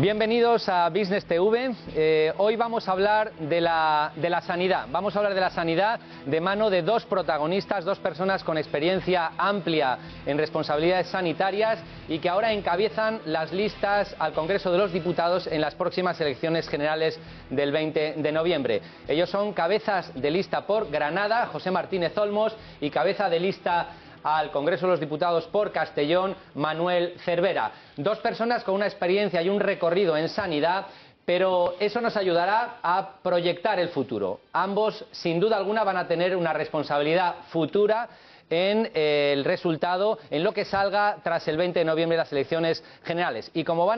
Bienvenidos a Business TV. Hoy vamos a hablar de la sanidad. Vamos a hablar de la sanidad de mano de dos protagonistas, dos personas con experiencia amplia en responsabilidades sanitarias y que ahora encabezan las listas al Congreso de los Diputados en las próximas elecciones generales del 20 de noviembre. Ellos son cabezas de lista por Granada, José Martínez Olmos, y cabeza de lista al Congreso de los Diputados por Castellón, Manuel Cervera. Dos personas con una experiencia y un recorrido en sanidad, pero eso nos ayudará a proyectar el futuro. Ambos, sin duda alguna, van a tener una responsabilidad futura en el resultado, en lo que salga tras el 20 de noviembre de las elecciones generales. Y como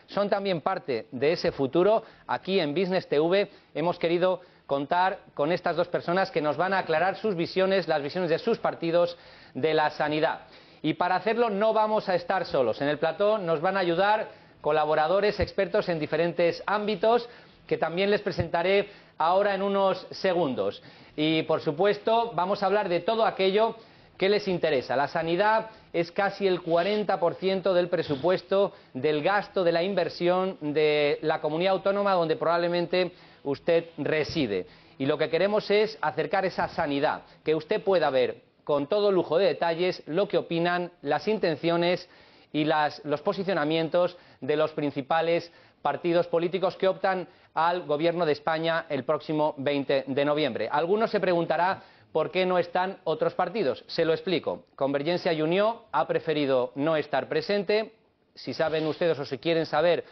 son también parte de ese futuro, aquí en Business TV hemos querido contar con estas dos personas que nos van a aclarar sus visiones, las visiones de sus partidos de la sanidad. Y para hacerlo no vamos a estar solos. En el plató nos van a ayudar colaboradores expertos en diferentes ámbitos que también les presentaré ahora en unos segundos. Y por supuesto vamos a hablar de todo aquello que les interesa. La sanidad es casi el 40% del presupuesto, del gasto, de la inversión de la comunidad autónoma donde probablemente usted reside. Y lo que queremos es acercar esa sanidad, que usted pueda ver con todo lujo de detalles lo que opinan, las intenciones y los posicionamientos de los principales partidos políticos que optan al Gobierno de España el próximo 20 de noviembre. Algunos se preguntará por qué no están otros partidos. Se lo explico. Convergencia y Unió ha preferido no estar presente. Si saben ustedes o si quieren saber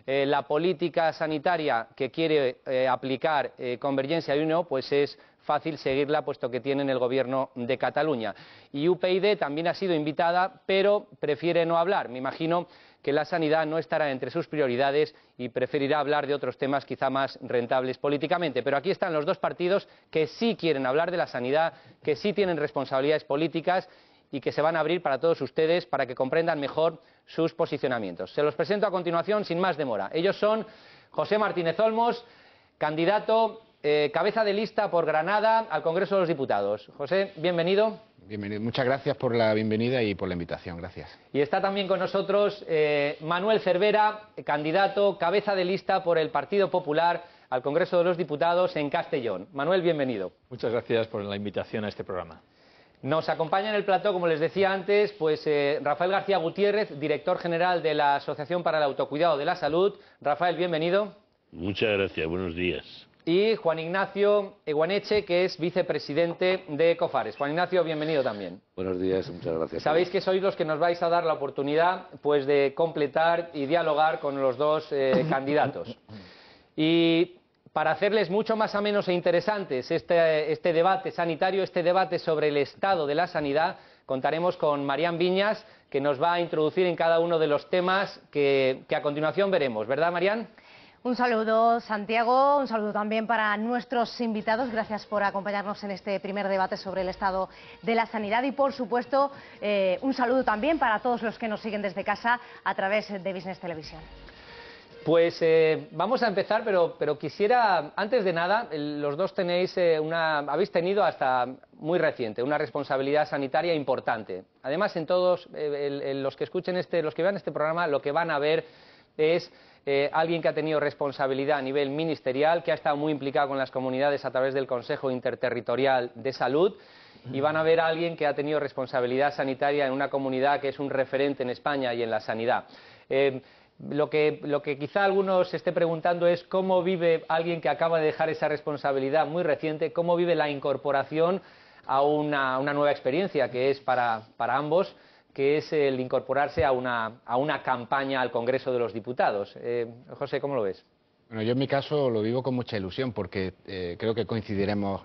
la política sanitaria que quiere aplicar Convergencia y Unió, pues es fácil seguirla puesto que tienen el Gobierno de Cataluña. Y UPyD también ha sido invitada, pero prefiere no hablar. Me imagino que la sanidad no estará entre sus prioridades y preferirá hablar de otros temas quizá más rentables políticamente. Pero aquí están los dos partidos que sí quieren hablar de la sanidad, que sí tienen responsabilidades políticas y que se van a abrir para todos ustedes para que comprendan mejor sus posicionamientos. Se los presento a continuación sin más demora. Ellos son José Martínez Olmos, candidato cabeza de lista por Granada al Congreso de los Diputados. José, bienvenido. Bienvenido. Muchas gracias por la bienvenida y por la invitación. Gracias. Y está también con nosotros Manuel Cervera, candidato cabeza de lista por el Partido Popular al Congreso de los Diputados en Castellón. Manuel, bienvenido. Muchas gracias por la invitación a este programa. Nos acompaña en el plató, como les decía antes, Rafael García Gutiérrez, director general de la Asociación para el Autocuidado de la Salud. Rafael, bienvenido. Muchas gracias, buenos días. Y Juan Ignacio Eguaneche, que es vicepresidente de Ecofares. Juan Ignacio, bienvenido también. Buenos días, muchas gracias. Sabéis que sois los que nos vais a dar la oportunidad de completar y dialogar con los dos candidatos. Y para hacerles mucho más amenos e interesantes este debate sanitario, este debate sobre el estado de la sanidad, contaremos con Marián Viñas, que nos va a introducir en cada uno de los temas que a continuación veremos. ¿Verdad, Marián? Un saludo, Santiago, un saludo también para nuestros invitados. Gracias por acompañarnos en este primer debate sobre el estado de la sanidad y, por supuesto, un saludo también para todos los que nos siguen desde casa a través de Business Televisión. Pues vamos a empezar, pero quisiera, antes de nada, los dos habéis tenido hasta muy reciente una responsabilidad sanitaria importante. Además, en todos los que escuchen los que vean este programa, lo que van a ver es alguien que ha tenido responsabilidad a nivel ministerial, que ha estado muy implicado con las comunidades a través del Consejo Interterritorial de Salud, y van a ver a alguien que ha tenido responsabilidad sanitaria en una comunidad que es un referente en España y en la sanidad. Lo que quizá algunos se esté preguntando es cómo vive alguien que acaba de dejar esa responsabilidad muy reciente, cómo vive la incorporación a una nueva experiencia que es para ambos, que es el incorporarse a una campaña al Congreso de los Diputados. José, ¿cómo lo ves? Bueno, yo en mi caso lo vivo con mucha ilusión porque creo que coincidiremos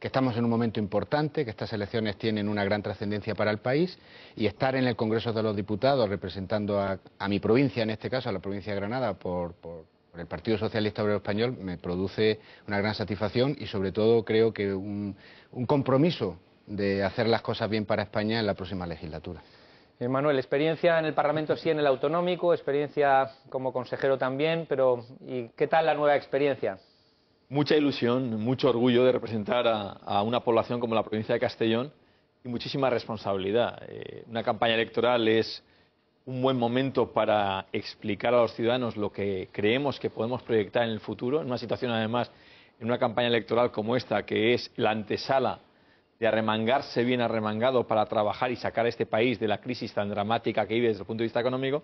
que estamos en un momento importante, que estas elecciones tienen una gran trascendencia para el país y estar en el Congreso de los Diputados representando a mi provincia, en este caso a la provincia de Granada, por el Partido Socialista Obrero Español, me produce una gran satisfacción y sobre todo creo que un compromiso de hacer las cosas bien para España en la próxima legislatura. Manuel, experiencia en el Parlamento sí, en el autonómico, experiencia como consejero también, pero ¿y qué tal la nueva experiencia? Mucha ilusión, mucho orgullo de representar a una población como la provincia de Castellón y muchísima responsabilidad. Una campaña electoral es un buen momento para explicar a los ciudadanos lo que creemos que podemos proyectar en el futuro, en una situación además, en una campaña electoral como esta, que es la antesala de arremangarse bien arremangado para trabajar y sacar a este país de la crisis tan dramática que vive desde el punto de vista económico,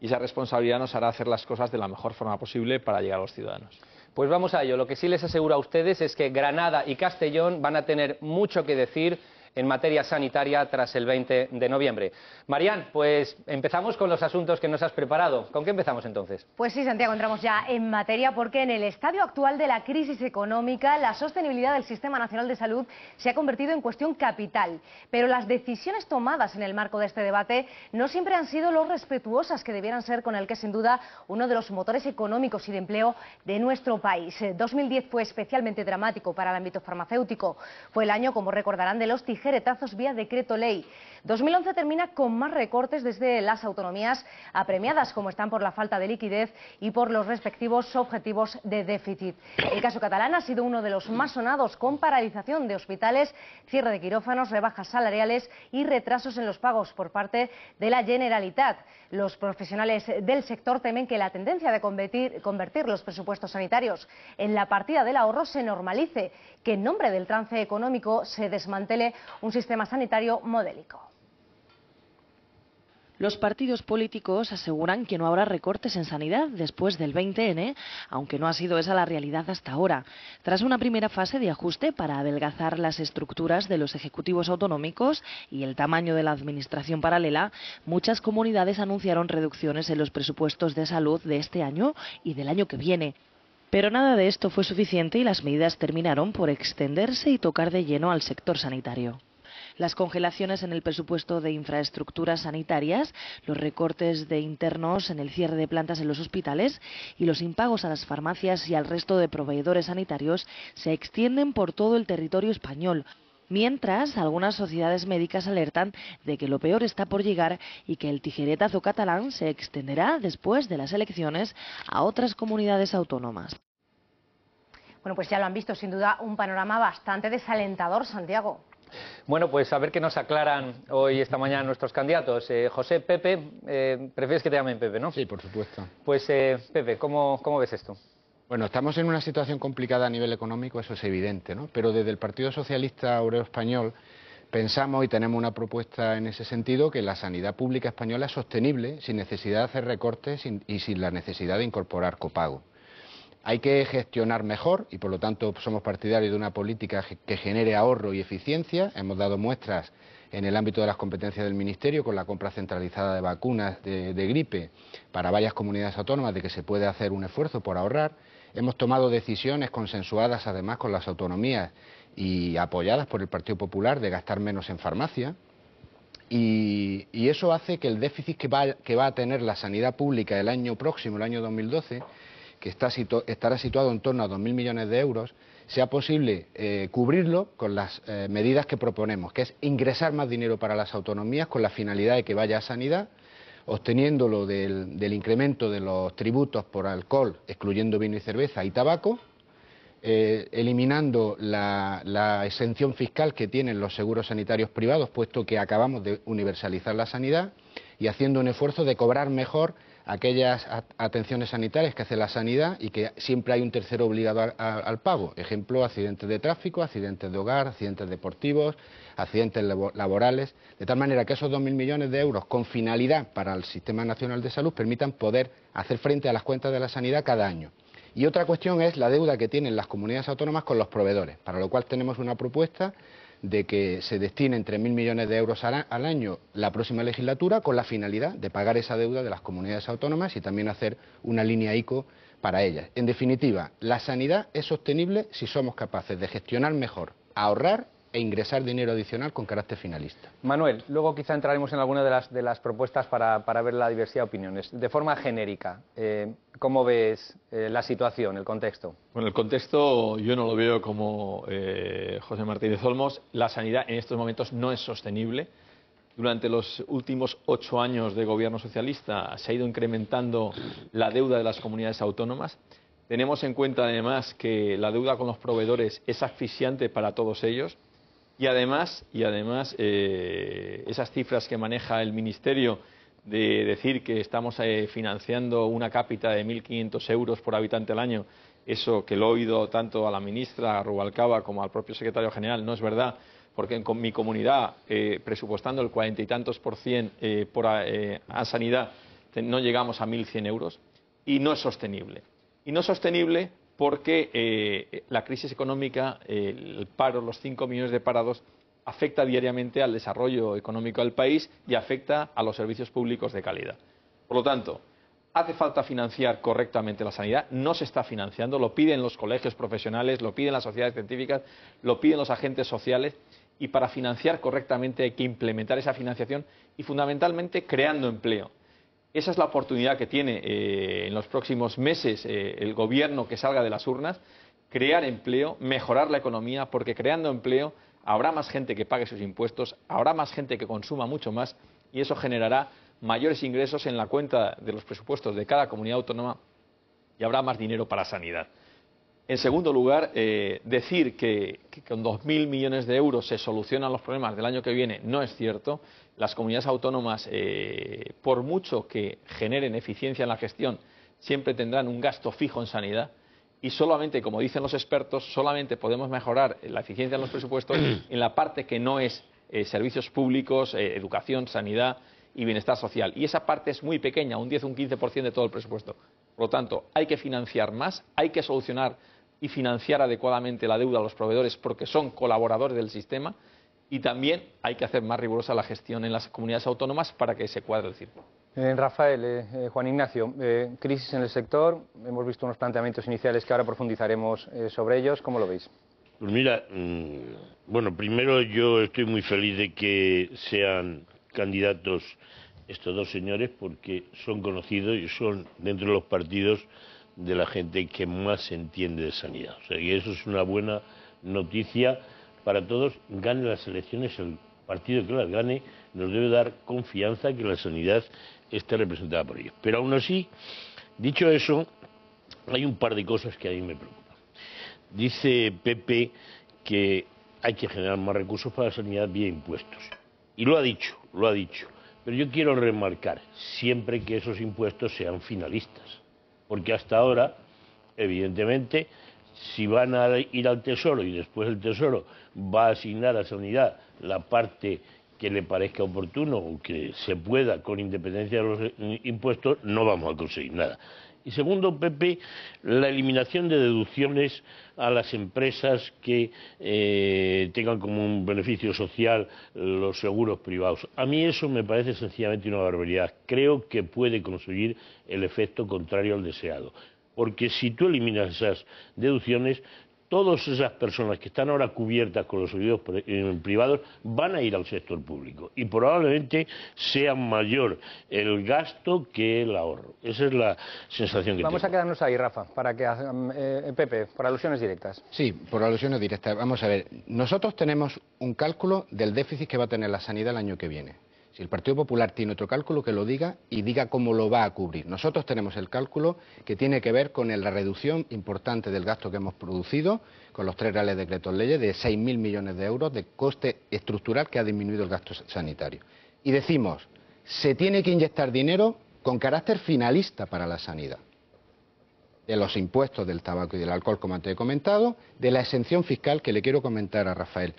y esa responsabilidad nos hará hacer las cosas de la mejor forma posible para llegar a los ciudadanos. Pues vamos a ello. Lo que sí les aseguro a ustedes es que Granada y Castellón van a tener mucho que decir en materia sanitaria tras el 20 de noviembre. Marian, pues empezamos con los asuntos que nos has preparado. ¿Con qué empezamos entonces? Pues sí, Santiago, entramos ya en materia porque en el estadio actual de la crisis económica la sostenibilidad del Sistema Nacional de Salud se ha convertido en cuestión capital. Pero las decisiones tomadas en el marco de este debate no siempre han sido lo respetuosas que debieran ser con el que es sin duda uno de los motores económicos y de empleo de nuestro país. 2010 fue especialmente dramático para el ámbito farmacéutico. Fue el año, como recordarán, de los tijeretazos vía decreto ley. 2011 termina con más recortes desde las autonomías apremiadas, como están por la falta de liquidez y por los respectivos objetivos de déficit. El caso catalán ha sido uno de los más sonados, con paralización de hospitales, cierre de quirófanos, rebajas salariales y retrasos en los pagos por parte de la Generalitat. Los profesionales del sector temen que la tendencia de convertir los presupuestos sanitarios en la partida del ahorro se normalice, que en nombre del trance económico se desmantele un sistema sanitario modélico. Los partidos políticos aseguran que no habrá recortes en sanidad después del 20N, aunque no ha sido esa la realidad hasta ahora. Tras una primera fase de ajuste para adelgazar las estructuras de los ejecutivos autonómicos y el tamaño de la administración paralela, muchas comunidades anunciaron reducciones en los presupuestos de salud de este año y del año que viene. Pero nada de esto fue suficiente y las medidas terminaron por extenderse y tocar de lleno al sector sanitario. Las congelaciones en el presupuesto de infraestructuras sanitarias, los recortes de internos en el cierre de plantas en los hospitales y los impagos a las farmacias y al resto de proveedores sanitarios se extienden por todo el territorio español. Mientras, algunas sociedades médicas alertan de que lo peor está por llegar y que el tijeretazo catalán se extenderá después de las elecciones a otras comunidades autónomas. Bueno, pues ya lo han visto, sin duda un panorama bastante desalentador, Santiago. Bueno, pues a ver qué nos aclaran hoy, esta mañana, nuestros candidatos. José, Pepe, prefieres que te llamen Pepe, ¿no? Sí, por supuesto. Pues Pepe, ¿cómo ves esto? Bueno, estamos en una situación complicada a nivel económico, eso es evidente, ¿no? Pero desde el Partido Socialista Obrero Español pensamos y tenemos una propuesta en ese sentido, que la sanidad pública española es sostenible, sin necesidad de hacer recortes y sin la necesidad de incorporar copago. Hay que gestionar mejor y, por lo tanto, somos partidarios de una política que genere ahorro y eficiencia. Hemos dado muestras en el ámbito de las competencias del Ministerio con la compra centralizada de vacunas de gripe para varias comunidades autónomas de que se puede hacer un esfuerzo por ahorrar. Hemos tomado decisiones consensuadas, además, con las autonomías y apoyadas por el Partido Popular de gastar menos en farmacia. Y eso hace que el déficit que va a tener la sanidad pública el año próximo, el año 2012, que estará situado en torno a 2.000 millones de euros, sea posible cubrirlo con las medidas que proponemos, que es ingresar más dinero para las autonomías con la finalidad de que vaya a sanidad, obteniéndolo del incremento de los tributos por alcohol, excluyendo vino y cerveza y tabaco, eliminando la exención fiscal que tienen los seguros sanitarios privados, puesto que acabamos de universalizar la sanidad, y haciendo un esfuerzo de cobrar mejor aquellas atenciones sanitarias que hace la sanidad y que siempre hay un tercero obligado al pago. Ejemplo, accidentes de tráfico, accidentes de hogar, accidentes deportivos, accidentes laborales, de tal manera que esos 2.000 millones de euros con finalidad para el Sistema Nacional de Salud permitan poder hacer frente a las cuentas de la sanidad cada año. Y otra cuestión es la deuda que tienen las comunidades autónomas con los proveedores, para lo cual tenemos una propuesta de que se destinen 3.000 millones de euros al año la próxima legislatura con la finalidad de pagar esa deuda de las comunidades autónomas y también hacer una línea ICO para ellas. En definitiva, la sanidad es sostenible si somos capaces de gestionar mejor, ahorrar e ingresar dinero adicional con carácter finalista. Manuel, luego quizá entraremos en alguna de las propuestas para ver la diversidad de opiniones. De forma genérica, ¿cómo ves la situación, el contexto? Bueno, el contexto yo no lo veo como José Martínez Olmos. La sanidad en estos momentos no es sostenible. Durante los últimos 8 años de gobierno socialista se ha ido incrementando la deuda de las comunidades autónomas. Tenemos en cuenta además que la deuda con los proveedores es asfixiante para todos ellos. Y además esas cifras que maneja el Ministerio de decir que estamos financiando una cápita de 1.500 euros por habitante al año, eso que lo he oído tanto a la ministra Rubalcaba como al propio secretario general, no es verdad, porque en mi comunidad, presupuestando el 40 y tantos % a sanidad, no llegamos a 1.100 euros, y no es sostenible. Y no es sostenible porque la crisis económica, el paro, los 5 millones de parados, afecta diariamente al desarrollo económico del país y afecta a los servicios públicos de calidad. Por lo tanto, hace falta financiar correctamente la sanidad, no se está financiando, lo piden los colegios profesionales, lo piden las sociedades científicas, lo piden los agentes sociales, y para financiar correctamente hay que implementar esa financiación y fundamentalmente creando empleo. Esa es la oportunidad que tiene en los próximos meses el gobierno que salga de las urnas, crear empleo, mejorar la economía, porque creando empleo habrá más gente que pague sus impuestos, habrá más gente que consuma mucho más y eso generará mayores ingresos en la cuenta de los presupuestos de cada comunidad autónoma y habrá más dinero para sanidad. En segundo lugar, decir que con 2.000 millones de euros se solucionan los problemas del año que viene no es cierto. Las comunidades autónomas, por mucho que generen eficiencia en la gestión, siempre tendrán un gasto fijo en sanidad. Y solamente, como dicen los expertos, solamente podemos mejorar la eficiencia en los presupuestos en la parte que no es servicios públicos, educación, sanidad y bienestar social. Y esa parte es muy pequeña, un 10 o un 15% de todo el presupuesto. Por lo tanto, hay que financiar más, hay que solucionar y financiar adecuadamente la deuda a los proveedores porque son colaboradores del sistema y también hay que hacer más rigurosa la gestión en las comunidades autónomas para que se cuadre el círculo. Rafael, Juan Ignacio, crisis en el sector, hemos visto unos planteamientos iniciales que ahora profundizaremos sobre ellos, ¿cómo lo veis? Pues mira, bueno, primero yo estoy muy feliz de que sean candidatos estos dos señores porque son conocidos y son dentro de los partidos de la gente que más se entiende de sanidad. O sea que eso es una buena noticia para todos. Gane las elecciones, el partido que las gane nos debe dar confianza que la sanidad esté representada por ellos. Pero aún así, dicho eso, hay un par de cosas que a mí me preocupan. Dice Pepe que hay que generar más recursos para la sanidad vía impuestos. Y lo ha dicho. Pero yo quiero remarcar, siempre que esos impuestos sean finalistas. Porque hasta ahora, evidentemente, si van a ir al Tesoro y después el Tesoro va a asignar a sanidad la parte que le parezca oportuno o que se pueda con independencia de los impuestos, no vamos a conseguir nada. Y segundo, Pepe, la eliminación de deducciones a las empresas que tengan como un beneficio social los seguros privados. A mí eso me parece sencillamente una barbaridad. Creo que puede conseguir el efecto contrario al deseado. Porque si tú eliminas esas deducciones, todas esas personas que están ahora cubiertas con los seguros privados van a ir al sector público y probablemente sea mayor el gasto que el ahorro. Esa es la sensación que Vamos tengo. a quedarnos ahí, Rafa, para que Pepe, por alusiones directas. Sí, por alusiones directas. Vamos a ver, nosotros tenemos un cálculo del déficit que va a tener la sanidad el año que viene. Si el Partido Popular tiene otro cálculo, que lo diga y diga cómo lo va a cubrir. Nosotros tenemos el cálculo que tiene que ver con la reducción importante del gasto que hemos producido con los 3 reales decretos leyes de 6.000 millones de euros de coste estructural que ha disminuido el gasto sanitario. Y decimos, se tiene que inyectar dinero con carácter finalista para la sanidad. De los impuestos del tabaco y del alcohol, como antes he comentado, de la exención fiscal que le quiero comentar a Rafael.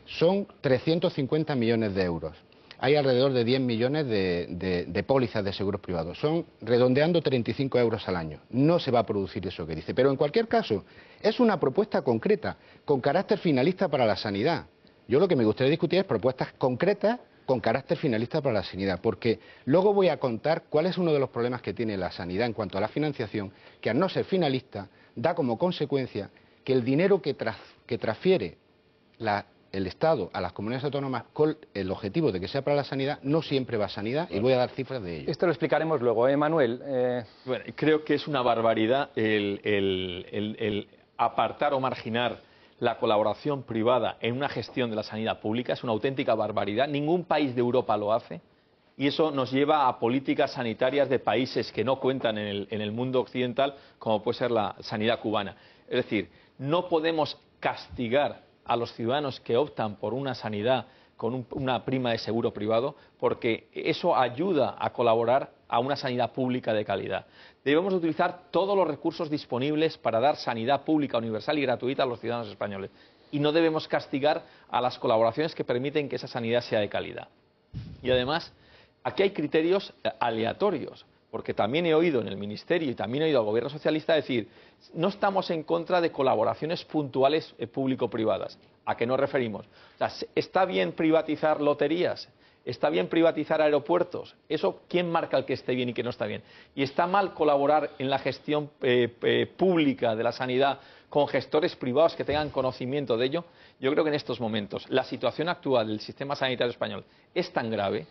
Son 350 millones de euros. Hay alrededor de 10 millones de pólizas de seguros privados. Son, redondeando, 35 euros al año. No se va a producir eso que dice. Pero en cualquier caso, es una propuesta concreta, con carácter finalista para la sanidad. Yo lo que me gustaría discutir es propuestas concretas con carácter finalista para la sanidad, porque luego voy a contar cuál es uno de los problemas que tiene la sanidad en cuanto a la financiación, que al no ser finalista, da como consecuencia que el dinero que transfiere el Estado a las comunidades autónomas con el objetivo de que sea para la sanidad, no siempre va a sanidad, y voy a dar cifras de ello. Esto lo explicaremos luego, Manuel. Bueno, creo que es una barbaridad el apartar o marginar la colaboración privada en una gestión de la sanidad pública. Es una auténtica barbaridad. Ningún país de Europa lo hace. Y eso nos lleva a políticas sanitarias de países que no cuentan en el mundo occidental, como puede ser la sanidad cubana. Es decir, no podemos castigar a los ciudadanos que optan por una sanidad con una prima de seguro privado, porque eso ayuda a colaborar a una sanidad pública de calidad. Debemos utilizar todos los recursos disponibles para dar sanidad pública, universal y gratuita a los ciudadanos españoles. Y no debemos castigar a las colaboraciones que permiten que esa sanidad sea de calidad. Y además, aquí hay criterios aleatorios, porque también he oído en el Ministerio y también he oído al Gobierno socialista decir, no estamos en contra de colaboraciones puntuales público-privadas. ¿A qué nos referimos? O sea, ¿está bien privatizar loterías? ¿Está bien privatizar aeropuertos? Eso, ¿quién marca el que esté bien y que no está bien? ¿Y está mal colaborar en la gestión pública de la sanidad con gestores privados que tengan conocimiento de ello? Yo creo que en estos momentos la situación actual del sistema sanitario español es tan grave,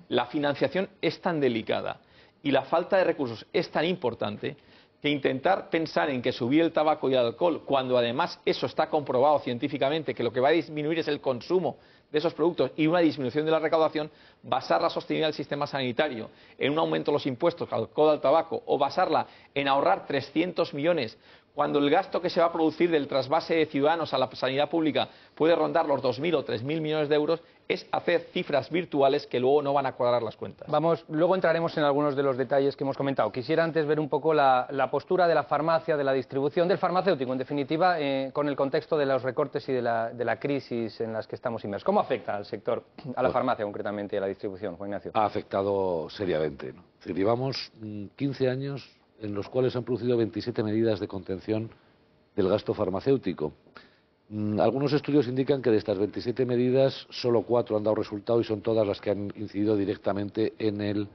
la financiación es tan delicada y la falta de recursos es tan importante que intentar pensar en que subir el tabaco y el alcohol, cuando además eso está comprobado científicamente, que lo que va a disminuir es el consumo de esos productos y una disminución de la recaudación, basar la sostenibilidad del sistema sanitario en un aumento de los impuestos al alcohol, al tabaco, o basarla en ahorrar 300 millones, cuando el gasto que se va a producir del trasvase de ciudadanos a la sanidad pública puede rondar los 2.000 o 3.000 millones de euros, es hacer cifras virtuales que luego no van a cuadrar las cuentas. Luego entraremos en algunos de los detalles que hemos comentado. Quisiera antes ver un poco la postura de la farmacia, de la distribución, del farmacéutico, en definitiva, con el contexto de los recortes y de la crisis en las que estamos inmersos. ¿Cómo afecta al sector, a la farmacia concretamente y a la distribución, Juan Ignacio? Ha afectado seriamente, ¿no? Es decir, llevamos 15 años en los cuales se han producido 27 medidas de contención del gasto farmacéutico. Algunos estudios indican que de estas 27 medidas solo 4 han dado resultado y son todas las que han incidido directamente en el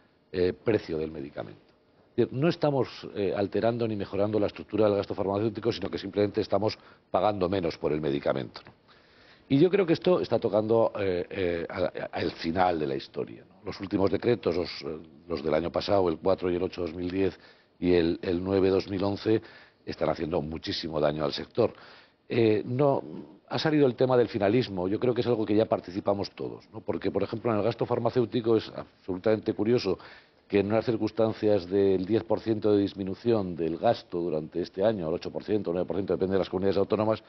precio del medicamento. Es decir, no estamos alterando ni mejorando la estructura del gasto farmacéutico, sino que simplemente estamos pagando menos por el medicamento, ¿no? Y yo creo que esto está tocando al final de la historia, ¿no? Los últimos decretos, los del año pasado, el 4 y el 8/2010 y el 9/2011, están haciendo muchísimo daño al sector. No ha salido el tema del finalismo. Yo creo que es algo que ya participamos todos, ¿no? Porque, por ejemplo, en el gasto farmacéutico es absolutamente curioso que en unas circunstancias del 10% de disminución del gasto durante este año, el 8%, el 9%, depende de las comunidades autónomas,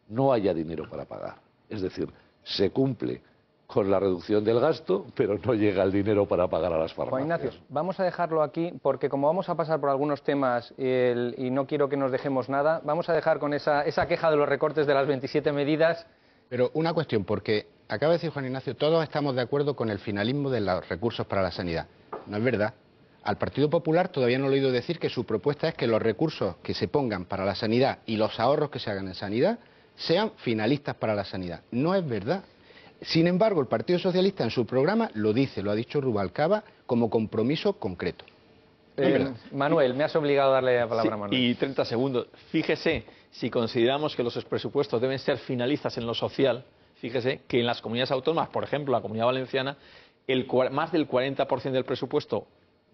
no haya dinero para pagar. Es decir, se cumple con la reducción del gasto, pero no llega el dinero para pagar a las farmacias. Juan Ignacio, vamos a dejarlo aquí porque como vamos a pasar por algunos temas y no quiero que nos dejemos nada, vamos a dejar con esa queja de los recortes de las 27 medidas. Pero una cuestión, porque acaba de decir Juan Ignacio, todos estamos de acuerdo con el finalismo de los recursos para la sanidad. No es verdad. Al Partido Popular todavía no lo he oído decir que su propuesta es que los recursos que se pongan para la sanidad y los ahorros que se hagan en sanidad sean finalistas para la sanidad. No es verdad. Sin embargo, el Partido Socialista en su programa lo dice, lo ha dicho Rubalcaba, como compromiso concreto. Manuel, me has obligado a darle la palabra a Manuel. Y 30 segundos. Fíjese, si consideramos que los presupuestos deben ser finalistas en lo social, fíjese que en las comunidades autónomas, por ejemplo, la Comunidad Valenciana, más del 40% del presupuesto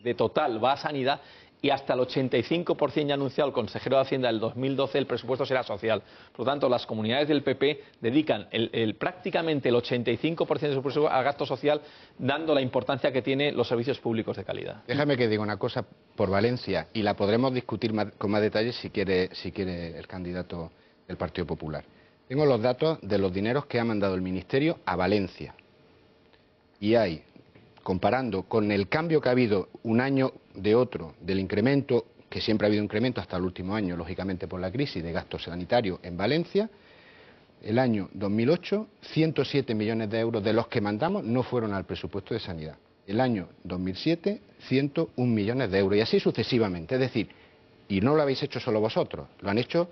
de total va a sanidad y hasta el 85% ya ha anunciado el consejero de Hacienda del 2012 el presupuesto será social. Por lo tanto, las comunidades del PP dedican prácticamente el 85% de su presupuesto a gasto social, dando la importancia que tienen los servicios públicos de calidad. Déjame que diga una cosa por Valencia, y la podremos discutir con más detalles si quiere el candidato del Partido Popular. Tengo los datos de los dineros que ha mandado el Ministerio a Valencia. Y hay, comparando con el cambio que ha habido un año de otro, del incremento, que siempre ha habido incremento hasta el último año, lógicamente por la crisis de gasto sanitario en Valencia, el año 2008, 107 millones de euros de los que mandamos no fueron al presupuesto de sanidad. El año 2007, 101 millones de euros, y así sucesivamente. Es decir, y no lo habéis hecho solo vosotros, lo han hecho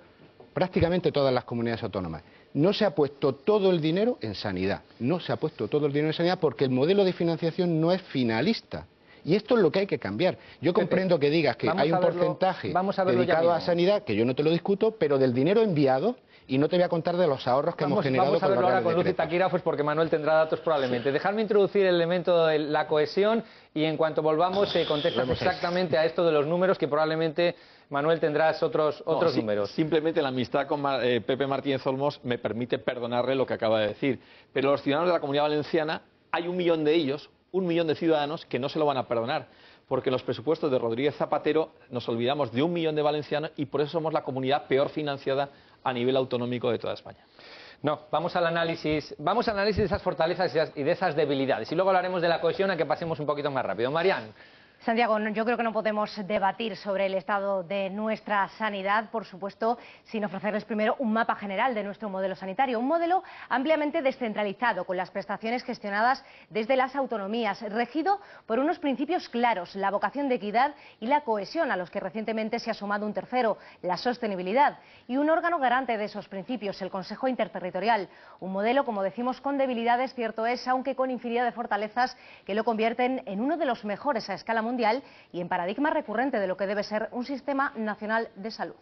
prácticamente todas las comunidades autónomas. No se ha puesto todo el dinero en sanidad, no se ha puesto todo el dinero en sanidad porque el modelo de financiación no es finalista. Y esto es lo que hay que cambiar. Yo comprendo que digas que hay un porcentaje dedicado a sanidad, que yo no te lo discuto, pero del dinero enviado, y no te voy a contar de los ahorros que hemos generado. Vamos a verlo ahora con luz y taquígrafos porque Manuel tendrá datos probablemente. Dejadme introducir el elemento de la cohesión y en cuanto volvamos contestas exactamente a esto de los números que probablemente, Manuel, tendrás otros números. Simplemente la amistad con Pepe Martínez Olmos me permite perdonarle lo que acaba de decir. Pero los ciudadanos de la Comunidad Valenciana, hay 1 millón de ellos, 1 millón de ciudadanos que no se lo van a perdonar. Porque en los presupuestos de Rodríguez Zapatero nos olvidamos de 1 millón de valencianos y por eso somos la comunidad peor financiada a nivel autonómico de toda España. No, vamos al análisis de esas fortalezas y de esas debilidades. Y luego hablaremos de la cohesión, a que pasemos un poquito más rápido. Marian. Santiago, yo creo que no podemos debatir sobre el estado de nuestra sanidad, por supuesto, sin ofrecerles primero un mapa general de nuestro modelo sanitario. Un modelo ampliamente descentralizado, con las prestaciones gestionadas desde las autonomías, regido por unos principios claros, la vocación de equidad y la cohesión, a los que recientemente se ha sumado un tercero, la sostenibilidad, y un órgano garante de esos principios, el Consejo Interterritorial. Un modelo, como decimos, con debilidades, cierto es, aunque con infinidad de fortalezas que lo convierten en uno de los mejores a escala mundial y en paradigma recurrente de lo que debe ser un sistema nacional de salud.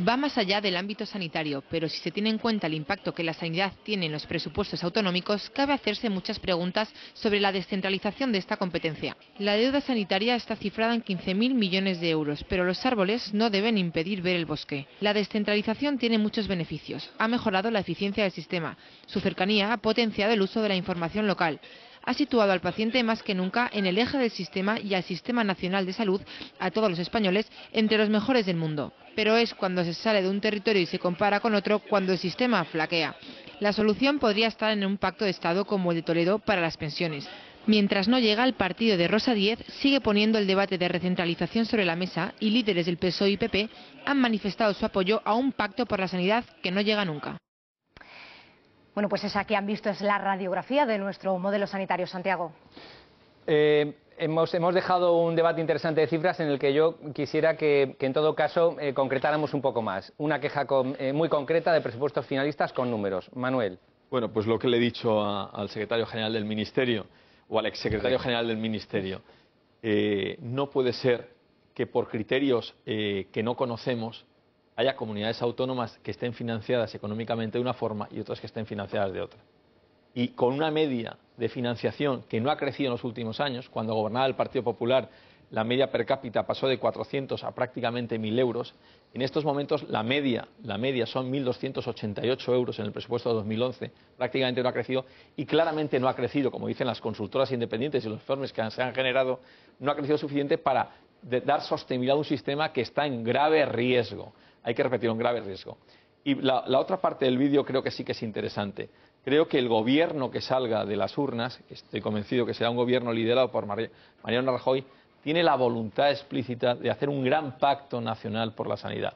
Va más allá del ámbito sanitario, pero si se tiene en cuenta el impacto que la sanidad tiene en los presupuestos autonómicos, cabe hacerse muchas preguntas sobre la descentralización de esta competencia. La deuda sanitaria está cifrada en 15.000 millones de euros, pero los árboles no deben impedir ver el bosque. La descentralización tiene muchos beneficios. Ha mejorado la eficiencia del sistema. Su cercanía ha potenciado el uso de la información local. Ha situado al paciente más que nunca en el eje del sistema y al Sistema Nacional de Salud, a todos los españoles, entre los mejores del mundo. Pero es cuando se sale de un territorio y se compara con otro cuando el sistema flaquea. La solución podría estar en un pacto de Estado como el de Toledo para las pensiones. Mientras no llega, el partido de Rosa Díez sigue poniendo el debate de recentralización sobre la mesa y líderes del PSOE y PP han manifestado su apoyo a un pacto por la sanidad que no llega nunca. Bueno, pues esa que han visto es la radiografía de nuestro modelo sanitario, Santiago. Hemos dejado un debate interesante de cifras en el que yo quisiera que en todo caso concretáramos un poco más. Una queja muy concreta de presupuestos finalistas con números. Manuel. Bueno, pues lo que le he dicho al secretario general del Ministerio o al exsecretario general del Ministerio. No puede ser que por criterios que no conocemos haya comunidades autónomas que estén financiadas económicamente de una forma y otras que estén financiadas de otra. Y con una media de financiación que no ha crecido en los últimos años, cuando gobernaba el Partido Popular, la media per cápita pasó de 400 a prácticamente 1.000 euros. En estos momentos la media son 1.288 euros en el presupuesto de 2011. Prácticamente no ha crecido y claramente no ha crecido, como dicen las consultoras independientes y los informes que se han generado, no ha crecido suficiente para dar sostenibilidad a un sistema que está en grave riesgo. Hay que repetirlo, en grave riesgo. Y la otra parte del vídeo creo que sí que es interesante. Creo que el gobierno que salga de las urnas, estoy convencido que será un gobierno liderado por Mariano Rajoy, tiene la voluntad explícita de hacer un gran pacto nacional por la sanidad.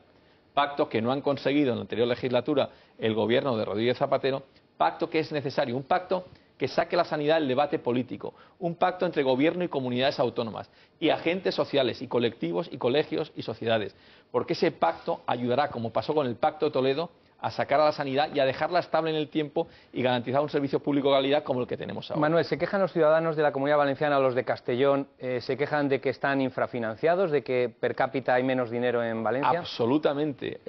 Pacto que no han conseguido en la anterior legislatura el gobierno de Rodríguez Zapatero, pacto que es necesario, un pacto que saque la sanidad del debate político, un pacto entre gobierno y comunidades autónomas, y agentes sociales, y colectivos, y colegios, y sociedades, porque ese pacto ayudará, como pasó con el Pacto de Toledo, a sacar a la sanidad y a dejarla estable en el tiempo y garantizar un servicio público de calidad como el que tenemos ahora. Manuel, ¿se quejan los ciudadanos de la Comunidad Valenciana o los de Castellón, se quejan de que están infrafinanciados, de que per cápita hay menos dinero en Valencia? Absolutamente.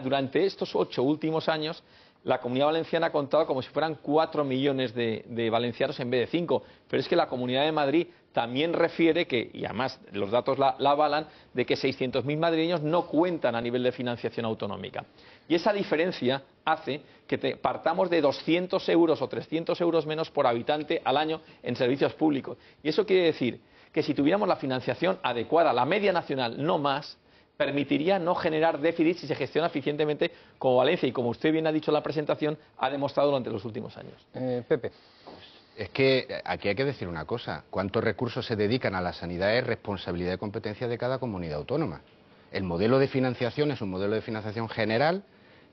Durante estos 8 últimos años, la Comunidad Valenciana ha contado como si fueran 4 millones de valencianos en vez de 5. Pero es que la Comunidad de Madrid también refiere que, y además los datos la avalan, de que 600.000 madrileños no cuentan a nivel de financiación autonómica. Y esa diferencia hace que partamos de 200 euros o 300 euros menos por habitante al año en servicios públicos. Y eso quiere decir que si tuviéramos la financiación adecuada, la media nacional, no más, permitiría no generar déficit si se gestiona eficientemente como Valencia y como usted bien ha dicho en la presentación, ha demostrado durante los últimos años. Pepe. Es que aquí hay que decir una cosa, cuántos recursos se dedican a la sanidad es responsabilidad y competencia de cada comunidad autónoma. El modelo de financiación es un modelo de financiación general,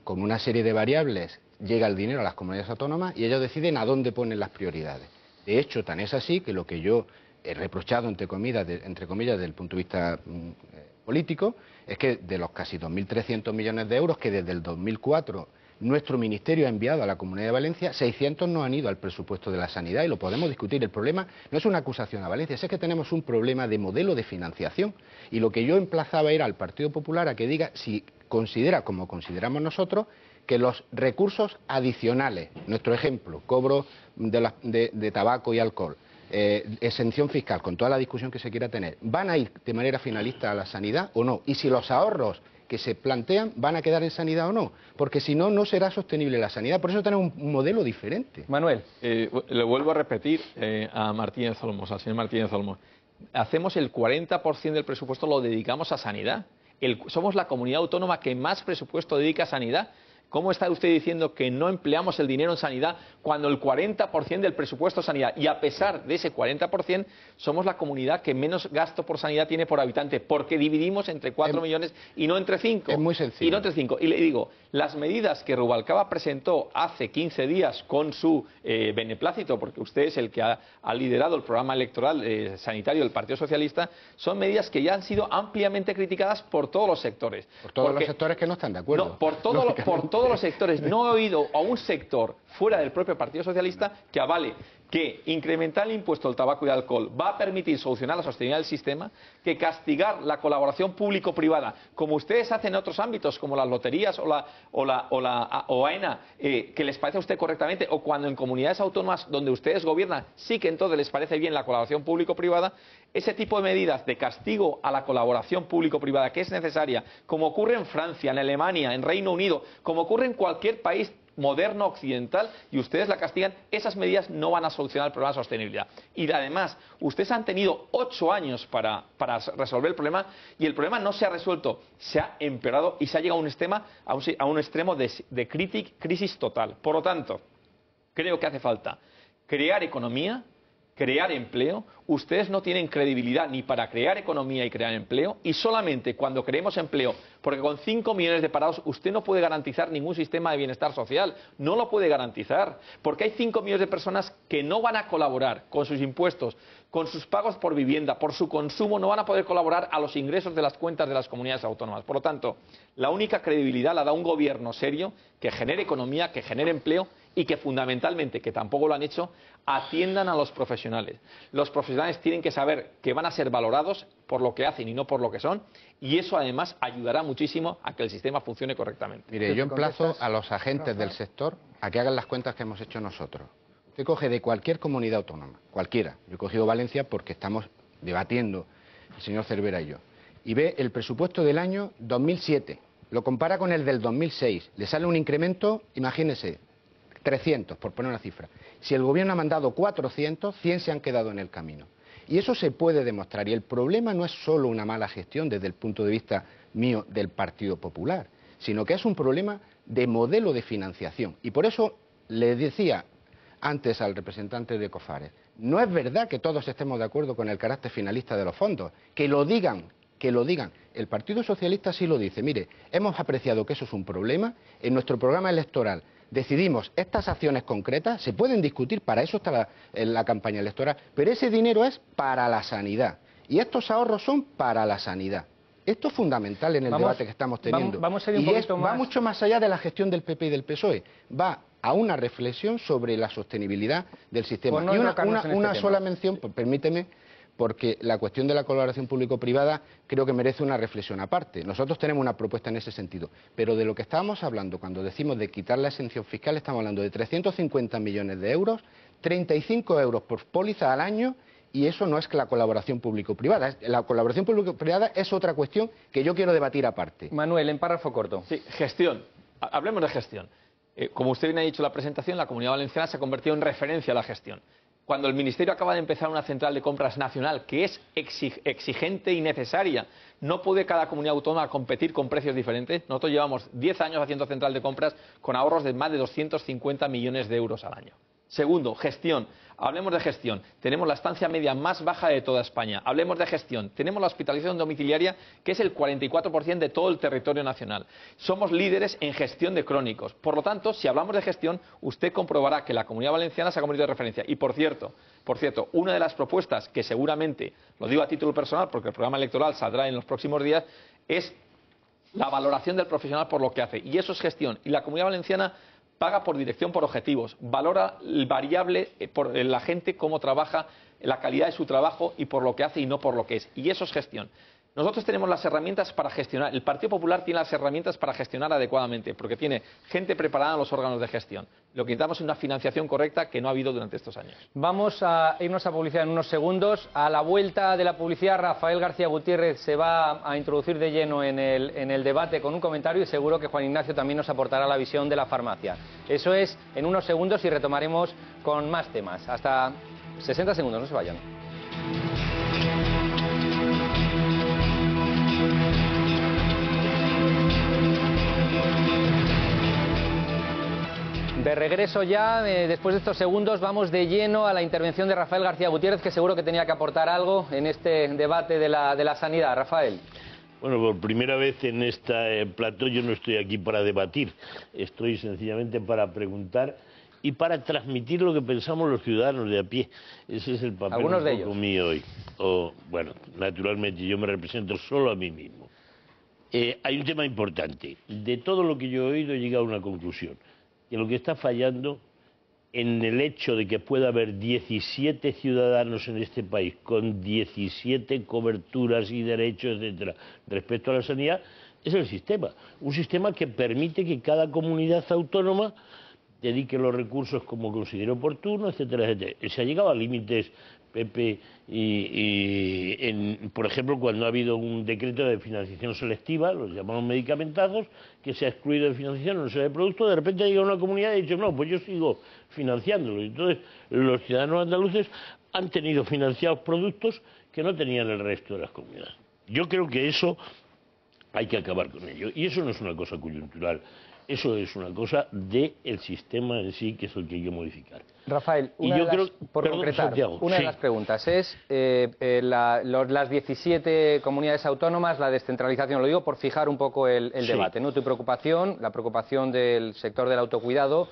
con una serie de variables llega el dinero a las comunidades autónomas y ellos deciden a dónde ponen las prioridades. De hecho, tan es así que lo que yo he reprochado, entre comillas, desde el punto de vista político, es que de los casi 2.300 millones de euros que desde el 2004 nuestro ministerio ha enviado a la Comunidad de Valencia, 600 no han ido al presupuesto de la sanidad y lo podemos discutir. El problema no es una acusación a Valencia, es que tenemos un problema de modelo de financiación y lo que yo emplazaba era al Partido Popular a que diga si considera, como consideramos nosotros, que los recursos adicionales, nuestro ejemplo, cobro de tabaco y alcohol, exención fiscal, con toda la discusión que se quiera tener, ¿van a ir de manera finalista a la sanidad o no? Y si los ahorros que se plantean van a quedar en sanidad o no, porque si no, no será sostenible la sanidad. Por eso tenemos un modelo diferente. Manuel. Le vuelvo a repetir a Martínez Olmos, al señor Martínez Olmos. Hacemos el 40% del presupuesto, lo dedicamos a sanidad. Somos la comunidad autónoma que más presupuesto dedica a sanidad. ¿Cómo está usted diciendo que no empleamos el dinero en sanidad cuando el 40% del presupuesto es sanidad? Y a pesar de ese 40%, somos la comunidad que menos gasto por sanidad tiene por habitante, porque dividimos entre 4 millones y no entre 5. Es muy sencillo. Y no entre 5. Y le digo, las medidas que Rubalcaba presentó hace 15 días con su beneplácito, porque usted es el que ha liderado el programa electoral sanitario del Partido Socialista, son medidas que ya han sido ampliamente criticadas por todos los sectores. Por todos los sectores que no están de acuerdo. No, por todos los sectores. No he oído a un sector fuera del propio Partido Socialista que avale que incrementar el impuesto al tabaco y al alcohol va a permitir solucionar la sostenibilidad del sistema, que castigar la colaboración público-privada, como ustedes hacen en otros ámbitos, como las loterías o AENA, que les parece a usted correctamente, o cuando en comunidades autónomas donde ustedes gobiernan sí que entonces les parece bien la colaboración público-privada, ese tipo de medidas de castigo a la colaboración público-privada que es necesaria, como ocurre en Francia, en Alemania, en Reino Unido, como ocurre en cualquier país moderno occidental, y ustedes la castigan, esas medidas no van a solucionar el problema de sostenibilidad. Y además, ustedes han tenido 8 años para resolver el problema, y el problema no se ha resuelto, se ha empeorado y se ha llegado a un extremo de crisis total. Por lo tanto, creo que hace falta crear economía, crear empleo. Ustedes no tienen credibilidad ni para crear economía y crear empleo, y solamente cuando creemos empleo, porque con 5 millones de parados usted no puede garantizar ningún sistema de bienestar social, no lo puede garantizar, porque hay 5 millones de personas que no van a colaborar con sus impuestos, con sus pagos por vivienda, por su consumo, no van a poder colaborar a los ingresos de las cuentas de las comunidades autónomas. Por lo tanto, la única credibilidad la da un gobierno serio que genere economía, que genere empleo y que fundamentalmente, que tampoco lo han hecho, atiendan a los profesionales. Los profesionales tienen que saber que van a ser valorados por lo que hacen y no por lo que son, y eso además ayudará muchísimo a que el sistema funcione correctamente. Mire, yo emplazo a los agentes del sector a que hagan las cuentas que hemos hecho nosotros. Usted coge de cualquier comunidad autónoma, cualquiera. Yo he cogido Valencia porque estamos debatiendo, el señor Cervera y yo, y ve el presupuesto del año 2007, lo compara con el del 2006, le sale un incremento, imagínese, 300, por poner una cifra. Si el gobierno ha mandado 400, 100 se han quedado en el camino. Y eso se puede demostrar. Y el problema no es solo una mala gestión desde el punto de vista mío del Partido Popular, sino que es un problema de modelo de financiación. Y por eso le decía antes al representante de Cofares, no es verdad que todos estemos de acuerdo con el carácter finalista de los fondos. Que lo digan. El Partido Socialista sí lo dice. Mire, hemos apreciado que eso es un problema. En nuestro programa electoral decidimos estas acciones concretas, se pueden discutir, para eso está la campaña electoral, pero ese dinero es para la sanidad y estos ahorros son para la sanidad. Esto es fundamental en el debate que estamos teniendo. Vamos a ir un poquito más. Va mucho más allá de la gestión del PP y del PSOE, va a una reflexión sobre la sostenibilidad del sistema. No, y una sola mención, permíteme, porque la cuestión de la colaboración público-privada creo que merece una reflexión aparte. Nosotros tenemos una propuesta en ese sentido, pero de lo que estábamos hablando cuando decimos de quitar la exención fiscal, estamos hablando de 350 millones de euros, 35 euros por póliza al año, y eso no es la colaboración público-privada. La colaboración público-privada es otra cuestión que yo quiero debatir aparte. Manuel, en párrafo corto. Sí, gestión. Hablemos de gestión. Como usted bien ha dicho en la presentación, la Comunidad Valenciana se ha convertido en referencia a la gestión. Cuando el Ministerio acaba de empezar una central de compras nacional que es exigente y necesaria, no puede cada comunidad autónoma competir con precios diferentes. Nosotros llevamos 10 años haciendo central de compras con ahorros de más de 250 millones de euros al año. Segundo, gestión. Hablemos de gestión. Tenemos la estancia media más baja de toda España. Hablemos de gestión. Tenemos la hospitalización domiciliaria, que es el 44% de todo el territorio nacional. Somos líderes en gestión de crónicos. Por lo tanto, si hablamos de gestión, usted comprobará que la Comunidad Valenciana se ha convertido en referencia. Y por cierto, una de las propuestas que seguramente, lo digo a título personal porque el programa electoral saldrá en los próximos días, es la valoración del profesional por lo que hace. Y eso es gestión. Y la Comunidad Valenciana paga por dirección, por objetivos, valora el variable por la gente, cómo trabaja, la calidad de su trabajo y por lo que hace y no por lo que es. Y eso es gestión. Nosotros tenemos las herramientas para gestionar. El Partido Popular tiene las herramientas para gestionar adecuadamente, porque tiene gente preparada en los órganos de gestión. Lo que necesitamos es una financiación correcta que no ha habido durante estos años. Vamos a irnos a publicidad en unos segundos. A la vuelta de la publicidad, Rafael García Gutiérrez se va a introducir de lleno en el debate con un comentario y seguro que Juan Ignacio también nos aportará la visión de la farmacia. Eso es en unos segundos y retomaremos con más temas. Hasta 60 segundos, no se vayan. De regreso ya, después de estos segundos, vamos de lleno a la intervención de Rafael García Gutiérrez, que seguro que tenía que aportar algo en este debate de la sanidad. Rafael. Bueno, por primera vez en este plató yo no estoy aquí para debatir, estoy sencillamente para preguntar y para transmitir lo que pensamos los ciudadanos de a pie. Ese es el papel Algunos un de poco ellos. mío hoy. Bueno, naturalmente yo me represento solo a mí mismo. Hay un tema importante. De todo lo que yo he oído he llegado a una conclusión. Que lo que está fallando en el hecho de que pueda haber 17 ciudadanos en este país con 17 coberturas y derechos, etcétera, respecto a la sanidad, es el sistema. Un sistema que permite que cada comunidad autónoma dedique los recursos como considere oportuno, etcétera, etcétera. Se ha llegado a límites, Pepe, por ejemplo, cuando ha habido un decreto de financiación selectiva, los llamamos medicamentazos, que se ha excluido de financiación una serie de productos, de repente ha llegado una comunidad y ha dicho, no, pues yo sigo financiándolo. Entonces, los ciudadanos andaluces han tenido financiados productos que no tenían el resto de las comunidades. Yo creo que eso hay que acabar con ello. Y eso no es una cosa coyuntural. Eso es una cosa del sistema en sí, que es el que hay que modificar. Rafael, una de las preguntas es las 17 comunidades autónomas, la descentralización, lo digo por fijar un poco el debate, ¿no? Tu preocupación, la preocupación del sector del autocuidado,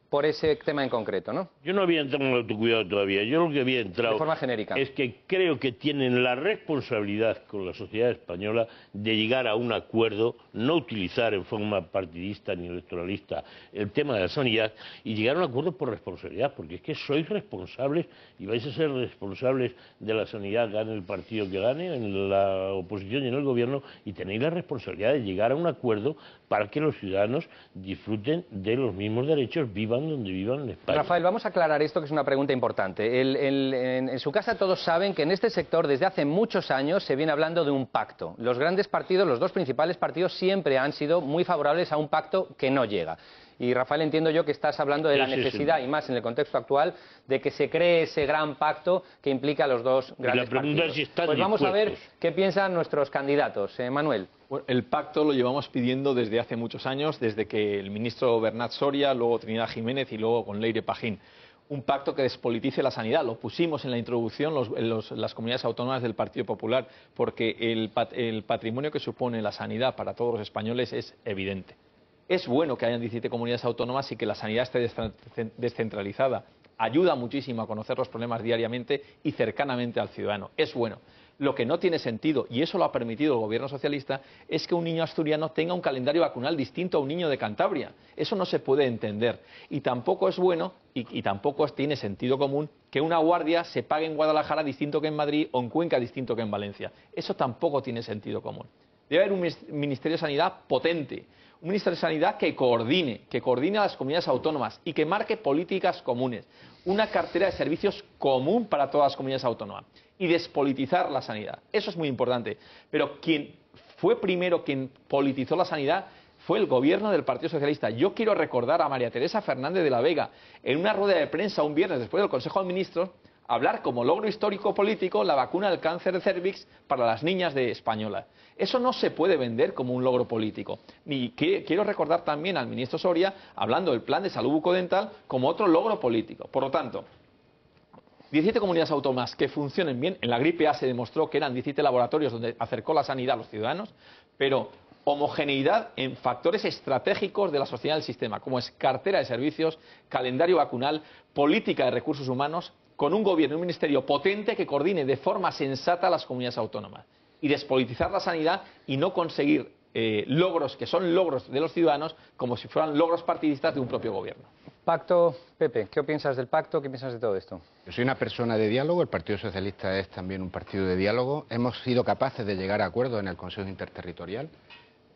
por ese tema en concreto, ¿no? Yo no había entrado en el autocuidado todavía. Yo lo que había entrado de forma genérica es que creo que tienen la responsabilidad con la sociedad española de llegar a un acuerdo, no utilizar en forma partidista ni electoralista el tema de la sanidad y llegar a un acuerdo por responsabilidad, porque es que sois responsables y vais a ser responsables de la sanidad, gane el partido que gane, en la oposición y en el gobierno, y tenéis la responsabilidad de llegar a un acuerdo para que los ciudadanos disfruten de los mismos derechos, vivan donde vivan en España. Rafael, vamos a aclarar esto, que es una pregunta importante. En su casa todos saben que en este sector desde hace muchos años se viene hablando de un pacto. Los grandes partidos, los dos principales partidos, siempre han sido muy favorables a un pacto que no llega. Y Rafael, entiendo yo que estás hablando de la necesidad, y más en el contexto actual, de que se cree ese gran pacto que implica a los dos grandes partidos. Si están pues vamos a ver dispuestos. qué piensan nuestros candidatos. Manuel. Bueno, el pacto lo llevamos pidiendo desde hace muchos años, desde que el ministro Bernat Soria, luego Trinidad Jiménez y luego con Leire Pajín. Un pacto que despolitice la sanidad. Lo pusimos en la introducción las comunidades autónomas del Partido Popular, porque el patrimonio que supone la sanidad para todos los españoles es evidente. Es bueno que hayan 17 comunidades autónomas y que la sanidad esté descentralizada. Ayuda muchísimo a conocer los problemas diariamente y cercanamente al ciudadano. Es bueno. Lo que no tiene sentido, y eso lo ha permitido el gobierno socialista, es que un niño asturiano tenga un calendario vacunal distinto a un niño de Cantabria. Eso no se puede entender. Y tampoco es bueno, y tampoco tiene sentido común, que una guardia se pague en Guadalajara distinto que en Madrid o en Cuenca distinto que en Valencia. Eso tampoco tiene sentido común. Debe haber un Ministerio de Sanidad potente. Un Ministerio de Sanidad que coordine a las comunidades autónomas y que marque políticas comunes. Una cartera de servicios común para todas las comunidades autónomas. Y despolitizar la sanidad. Eso es muy importante. Pero quien fue primero quien politizó la sanidad fue el gobierno del Partido Socialista. Yo quiero recordar a María Teresa Fernández de la Vega, en una rueda de prensa un viernes después del Consejo de Ministros, hablar como logro histórico político la vacuna del cáncer de cérvix para las niñas de españolas. Eso no se puede vender como un logro político. Y quiero recordar también al ministro Soria hablando del plan de salud bucodental como otro logro político. Por lo tanto, 17 comunidades autónomas que funcionen bien. En la gripe A se demostró que eran 17 laboratorios donde acercó la sanidad a los ciudadanos, pero homogeneidad en factores estratégicos de la sociedad del sistema, como es cartera de servicios, calendario vacunal, política de recursos humanos, con un gobierno y un ministerio potente que coordine de forma sensata a las comunidades autónomas. Y despolitizar la sanidad y no conseguir logros que son logros de los ciudadanos como si fueran logros partidistas de un propio gobierno. Pacto, Pepe, ¿qué piensas del pacto? ¿Qué piensas de todo esto? Yo soy una persona de diálogo, el Partido Socialista es también un partido de diálogo. Hemos sido capaces de llegar a acuerdos en el Consejo Interterritorial.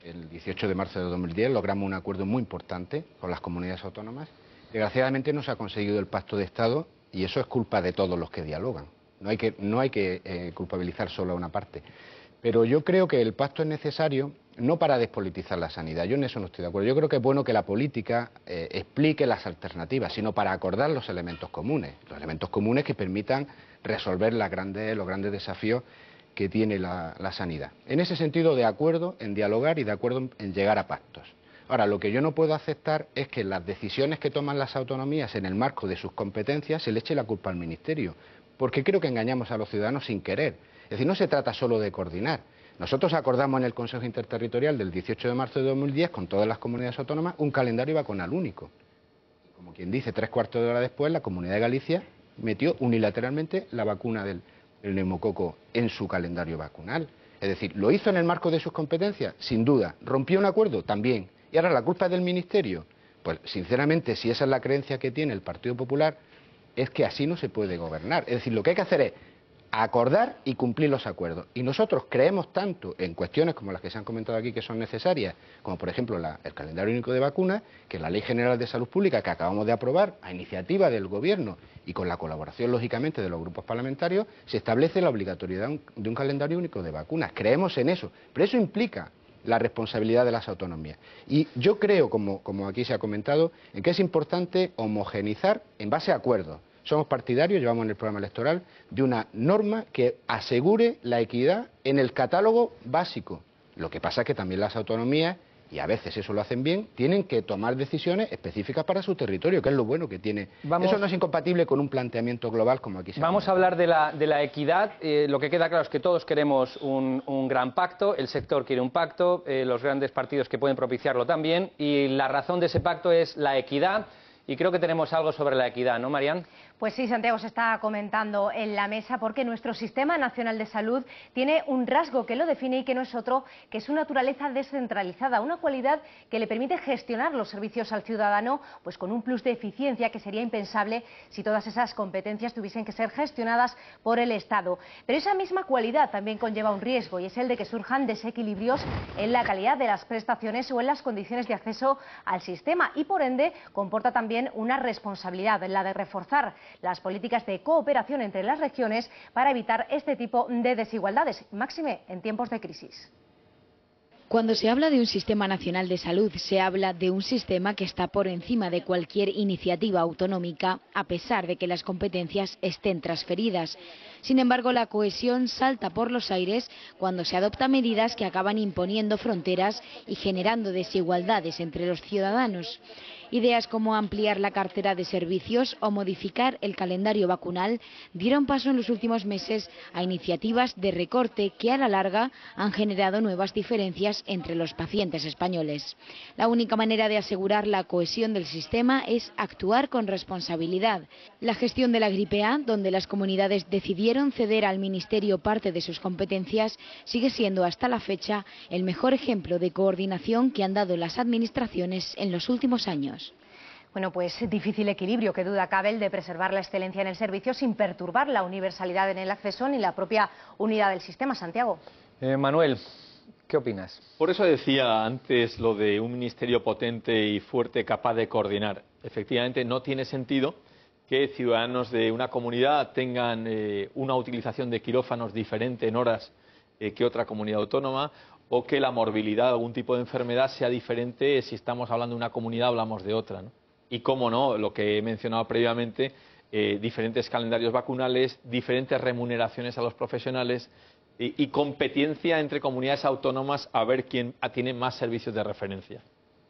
El 18 de marzo de 2010 logramos un acuerdo muy importante con las comunidades autónomas. Desgraciadamente no se ha conseguido el pacto de Estado y eso es culpa de todos los que dialogan. No hay que culpabilizar solo a una parte. Pero yo creo que el pacto es necesario no para despolitizar la sanidad, yo en eso no estoy de acuerdo. Yo creo que es bueno que la política explique las alternativas, sino para acordar los elementos comunes que permitan resolver los grandes desafíos que tiene la sanidad. En ese sentido, de acuerdo en dialogar y de acuerdo en llegar a pactos. Ahora, lo que yo no puedo aceptar es que las decisiones que toman las autonomías en el marco de sus competencias se le eche la culpa al Ministerio, porque creo que engañamos a los ciudadanos sin querer. Es decir, no se trata solo de coordinar. Nosotros acordamos en el Consejo Interterritorial del 18 de marzo de 2010 con todas las comunidades autónomas un calendario vacunal único. Como quien dice, 3/4 de hora después, la Comunidad de Galicia metió unilateralmente la vacuna del neumococo en su calendario vacunal. Es decir, ¿lo hizo en el marco de sus competencias? Sin duda. ¿Rompió un acuerdo? También. ¿Y ahora la culpa es del Ministerio? Pues, sinceramente, si esa es la creencia que tiene el Partido Popular, es que así no se puede gobernar. Es decir, lo que hay que hacer es acordar y cumplir los acuerdos. Y nosotros creemos tanto en cuestiones como las que se han comentado aquí que son necesarias, como por ejemplo el calendario único de vacunas, que la Ley General de Salud Pública que acabamos de aprobar a iniciativa del Gobierno y con la colaboración lógicamente de los grupos parlamentarios, se establece la obligatoriedad de un calendario único de vacunas. Creemos en eso, pero eso implica la responsabilidad de las autonomías. Y yo creo, como aquí se ha comentado, en que es importante homogeneizar en base a acuerdos. Somos partidarios, llevamos en el programa electoral, de una norma que asegure la equidad en el catálogo básico. Lo que pasa es que también las autonomías, y a veces eso lo hacen bien, tienen que tomar decisiones específicas para su territorio, que es lo bueno que tiene. Eso no es incompatible con un planteamiento global como aquí se ha Vamos a hablar de la equidad. Lo que queda claro es que todos queremos un gran pacto, el sector quiere un pacto, los grandes partidos que pueden propiciarlo también, y la razón de ese pacto es la equidad. Y creo que tenemos algo sobre la equidad, ¿no, Marian? Pues sí, Santiago, se está comentando en la mesa porque nuestro Sistema Nacional de Salud tiene un rasgo que lo define y que no es otro que su naturaleza descentralizada, una cualidad que le permite gestionar los servicios al ciudadano pues con un plus de eficiencia que sería impensable si todas esas competencias tuviesen que ser gestionadas por el Estado. Pero esa misma cualidad también conlleva un riesgo y es el de que surjan desequilibrios en la calidad de las prestaciones o en las condiciones de acceso al sistema y por ende comporta también una responsabilidad, la de reforzar las políticas de cooperación entre las regiones para evitar este tipo de desigualdades, máxime en tiempos de crisis. Cuando se habla de un sistema nacional de salud, se habla de un sistema que está por encima de cualquier iniciativa autonómica, a pesar de que las competencias estén transferidas. Sin embargo, la cohesión salta por los aires cuando se adoptan medidas que acaban imponiendo fronteras y generando desigualdades entre los ciudadanos. Ideas como ampliar la cartera de servicios o modificar el calendario vacunal dieron paso en los últimos meses a iniciativas de recorte que a la larga han generado nuevas diferencias entre los pacientes españoles. La única manera de asegurar la cohesión del sistema es actuar con responsabilidad. La gestión de la gripe A, donde las comunidades decidieron ceder al Ministerio parte de sus competencias, sigue siendo hasta la fecha el mejor ejemplo de coordinación que han dado las administraciones en los últimos años. Bueno, pues difícil equilibrio, que duda cabe el de preservar la excelencia en el servicio sin perturbar la universalidad en el acceso ni la propia unidad del sistema. Santiago. Manuel, ¿qué opinas? Por eso decía antes lo de un ministerio potente y fuerte capaz de coordinar. Efectivamente, no tiene sentido que ciudadanos de una comunidad tengan una utilización de quirófanos diferente en horas que otra comunidad autónoma, o que la morbilidad de algún tipo de enfermedad sea diferente si estamos hablando de una comunidad o hablamos de otra, ¿no? Y cómo no, lo que he mencionado previamente, diferentes calendarios vacunales, diferentes remuneraciones a los profesionales y competencia entre comunidades autónomas a ver quién tiene más servicios de referencia.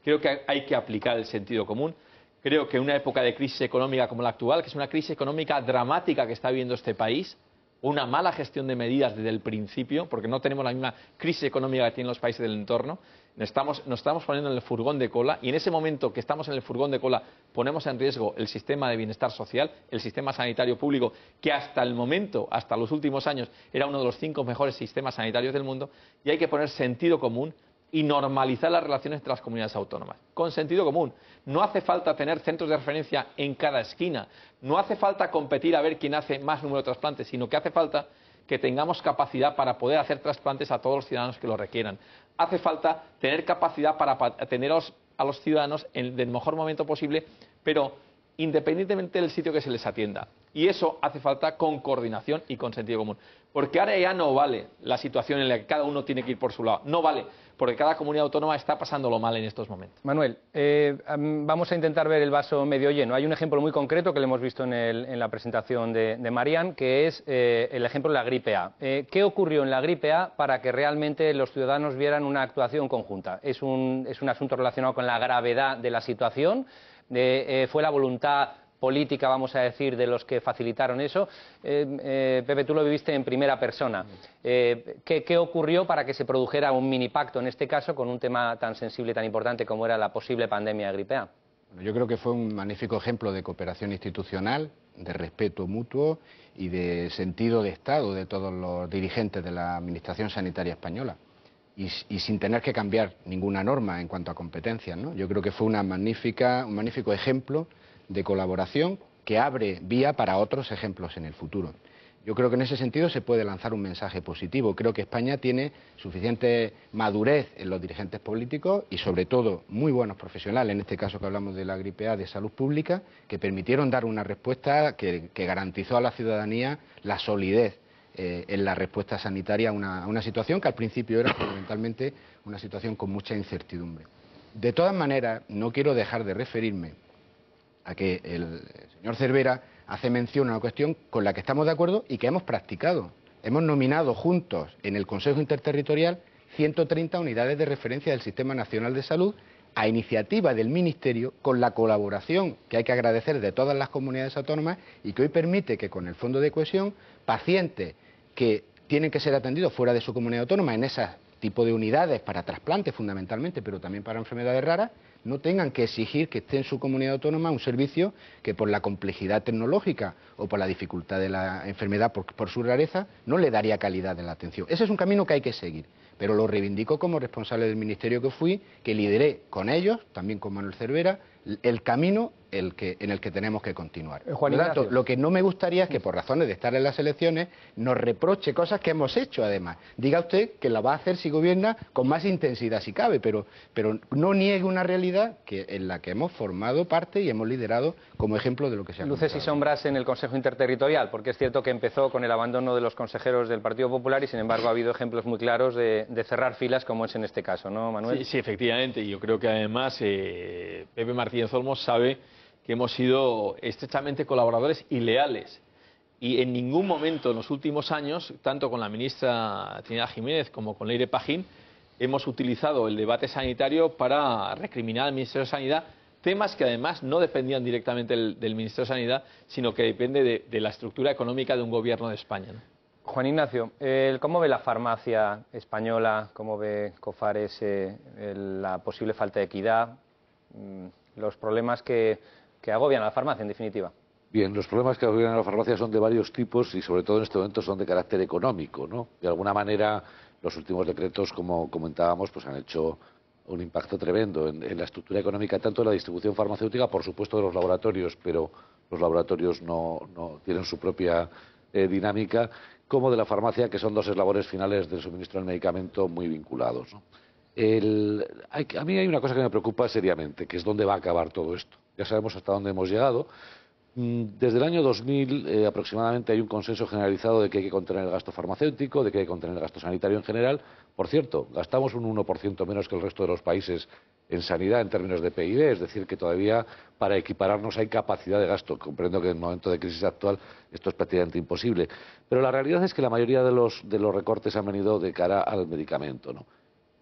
Creo que hay que aplicar el sentido común. Creo que en una época de crisis económica como la actual, que es una crisis económica dramática que está viviendo este país, una mala gestión de medidas desde el principio, porque no tenemos la misma crisis económica que tienen los países del entorno, nos estamos poniendo en el furgón de cola y en ese momento que estamos en el furgón de cola ponemos en riesgo el sistema de bienestar social, el sistema sanitario público, que hasta el momento, hasta los últimos años, era uno de los 5 mejores sistemas sanitarios del mundo, y hay que poner sentido común y normalizar las relaciones entre las comunidades autónomas. Con sentido común. No hace falta tener centros de referencia en cada esquina. No hace falta competir a ver quién hace más número de trasplantes, sino que hace falta que tengamos capacidad para poder hacer trasplantes a todos los ciudadanos que lo requieran. Hace falta tener capacidad para atender a los ciudadanos en el mejor momento posible, pero independientemente del sitio que se les atienda. Y eso hace falta con coordinación y con sentido común. Porque ahora ya no vale la situación en la que cada uno tiene que ir por su lado. No vale, porque cada comunidad autónoma está pasándolo mal en estos momentos. Manuel, vamos a intentar ver el vaso medio lleno. Hay un ejemplo muy concreto que le hemos visto en la presentación de Marian, que es el ejemplo de la gripe A. ¿Qué ocurrió en la gripe A para que realmente los ciudadanos vieran una actuación conjunta? ¿Es un asunto relacionado con la gravedad de la situación? ¿Fue la voluntad política, vamos a decir, de los que facilitaron eso? Pepe, tú lo viviste en primera persona. ¿Qué ocurrió para que se produjera un mini pacto, en este caso, con un tema tan sensible y tan importante como era la posible pandemia de gripe A? Bueno, yo creo que fue un magnífico ejemplo de cooperación institucional, de respeto mutuo y de sentido de Estado de todos los dirigentes de la Administración Sanitaria española. Y sin tener que cambiar ninguna norma en cuanto a competencias, ¿no? Yo creo que fue un magnífico ejemplo de colaboración que abre vía para otros ejemplos en el futuro. Yo creo que en ese sentido se puede lanzar un mensaje positivo. Creo que España tiene suficiente madurez en los dirigentes políticos y, sobre todo, muy buenos profesionales, en este caso que hablamos de la gripe A, de salud pública, que permitieron dar una respuesta que garantizó a la ciudadanía la solidez en la respuesta sanitaria a una situación que al principio era fundamentalmente una situación con mucha incertidumbre. De todas maneras, no quiero dejar de referirme a que el señor Cervera hace mención a una cuestión con la que estamos de acuerdo y que hemos practicado. Hemos nominado juntos en el Consejo Interterritorial 130 unidades de referencia del Sistema Nacional de Salud a iniciativa del Ministerio, con la colaboración que hay que agradecer de todas las comunidades autónomas y que hoy permite que con el Fondo de Cohesión pacientes que tienen que ser atendidos fuera de su comunidad autónoma en ese tipo de unidades para trasplantes fundamentalmente, pero también para enfermedades raras, no tengan que exigir que esté en su comunidad autónoma un servicio que por la complejidad tecnológica o por la dificultad de la enfermedad, por su rareza, no le daría calidad en la atención. Ese es un camino que hay que seguir, pero lo reivindico como responsable del ministerio que fui, que lideré con ellos, también con Manuel Cervera, el camino en el que tenemos que continuar. Por lo tanto, lo que no me gustaría es que por razones de estar en las elecciones nos reproche cosas que hemos hecho además. Diga usted que la va a hacer si gobierna con más intensidad si cabe, pero no niegue una realidad en la que hemos formado parte y hemos liderado como ejemplo de lo que se ha Luces y sombras en el Consejo Interterritorial, porque es cierto que empezó con el abandono de los consejeros del Partido Popular y sin embargo ha habido ejemplos muy claros de cerrar filas como es en este caso, ¿no, Manuel? Sí, efectivamente, y yo creo que además Pepe Martínez Olmos sabe que hemos sido estrechamente colaboradores y leales. Y en ningún momento en los últimos años, tanto con la ministra Trinidad Jiménez como con Leire Pajín, hemos utilizado el debate sanitario para recriminar al Ministerio de Sanidad temas que además no dependían directamente del Ministerio de Sanidad, sino que depende de la estructura económica de un gobierno de España, ¿no? Juan Ignacio, ¿cómo ve la farmacia española, cómo ve Cofares la posible falta de equidad, los problemas que agobian a la farmacia, en definitiva? Bien, los problemas que agobian a la farmacia son de varios tipos y sobre todo en este momento son de carácter económico, ¿no? De alguna manera, los últimos decretos, como comentábamos, pues han hecho un impacto tremendo en la estructura económica, tanto de la distribución farmacéutica, por supuesto de los laboratorios, pero los laboratorios no tienen su propia dinámica, como de la farmacia, que son dos eslabones finales del suministro del medicamento muy vinculados, ¿no? A mí hay una cosa que me preocupa seriamente, que es dónde va a acabar todo esto. Ya sabemos hasta dónde hemos llegado. Desde el año 2000 aproximadamente hay un consenso generalizado de que hay que contener el gasto farmacéutico, de que hay que contener el gasto sanitario en general. Por cierto, gastamos un 1% menos que el resto de los países en sanidad en términos de PIB, es decir, que todavía para equipararnos hay capacidad de gasto. Comprendo que en el momento de crisis actual esto es prácticamente imposible. Pero la realidad es que la mayoría de los recortes han venido de cara al medicamento, ¿no?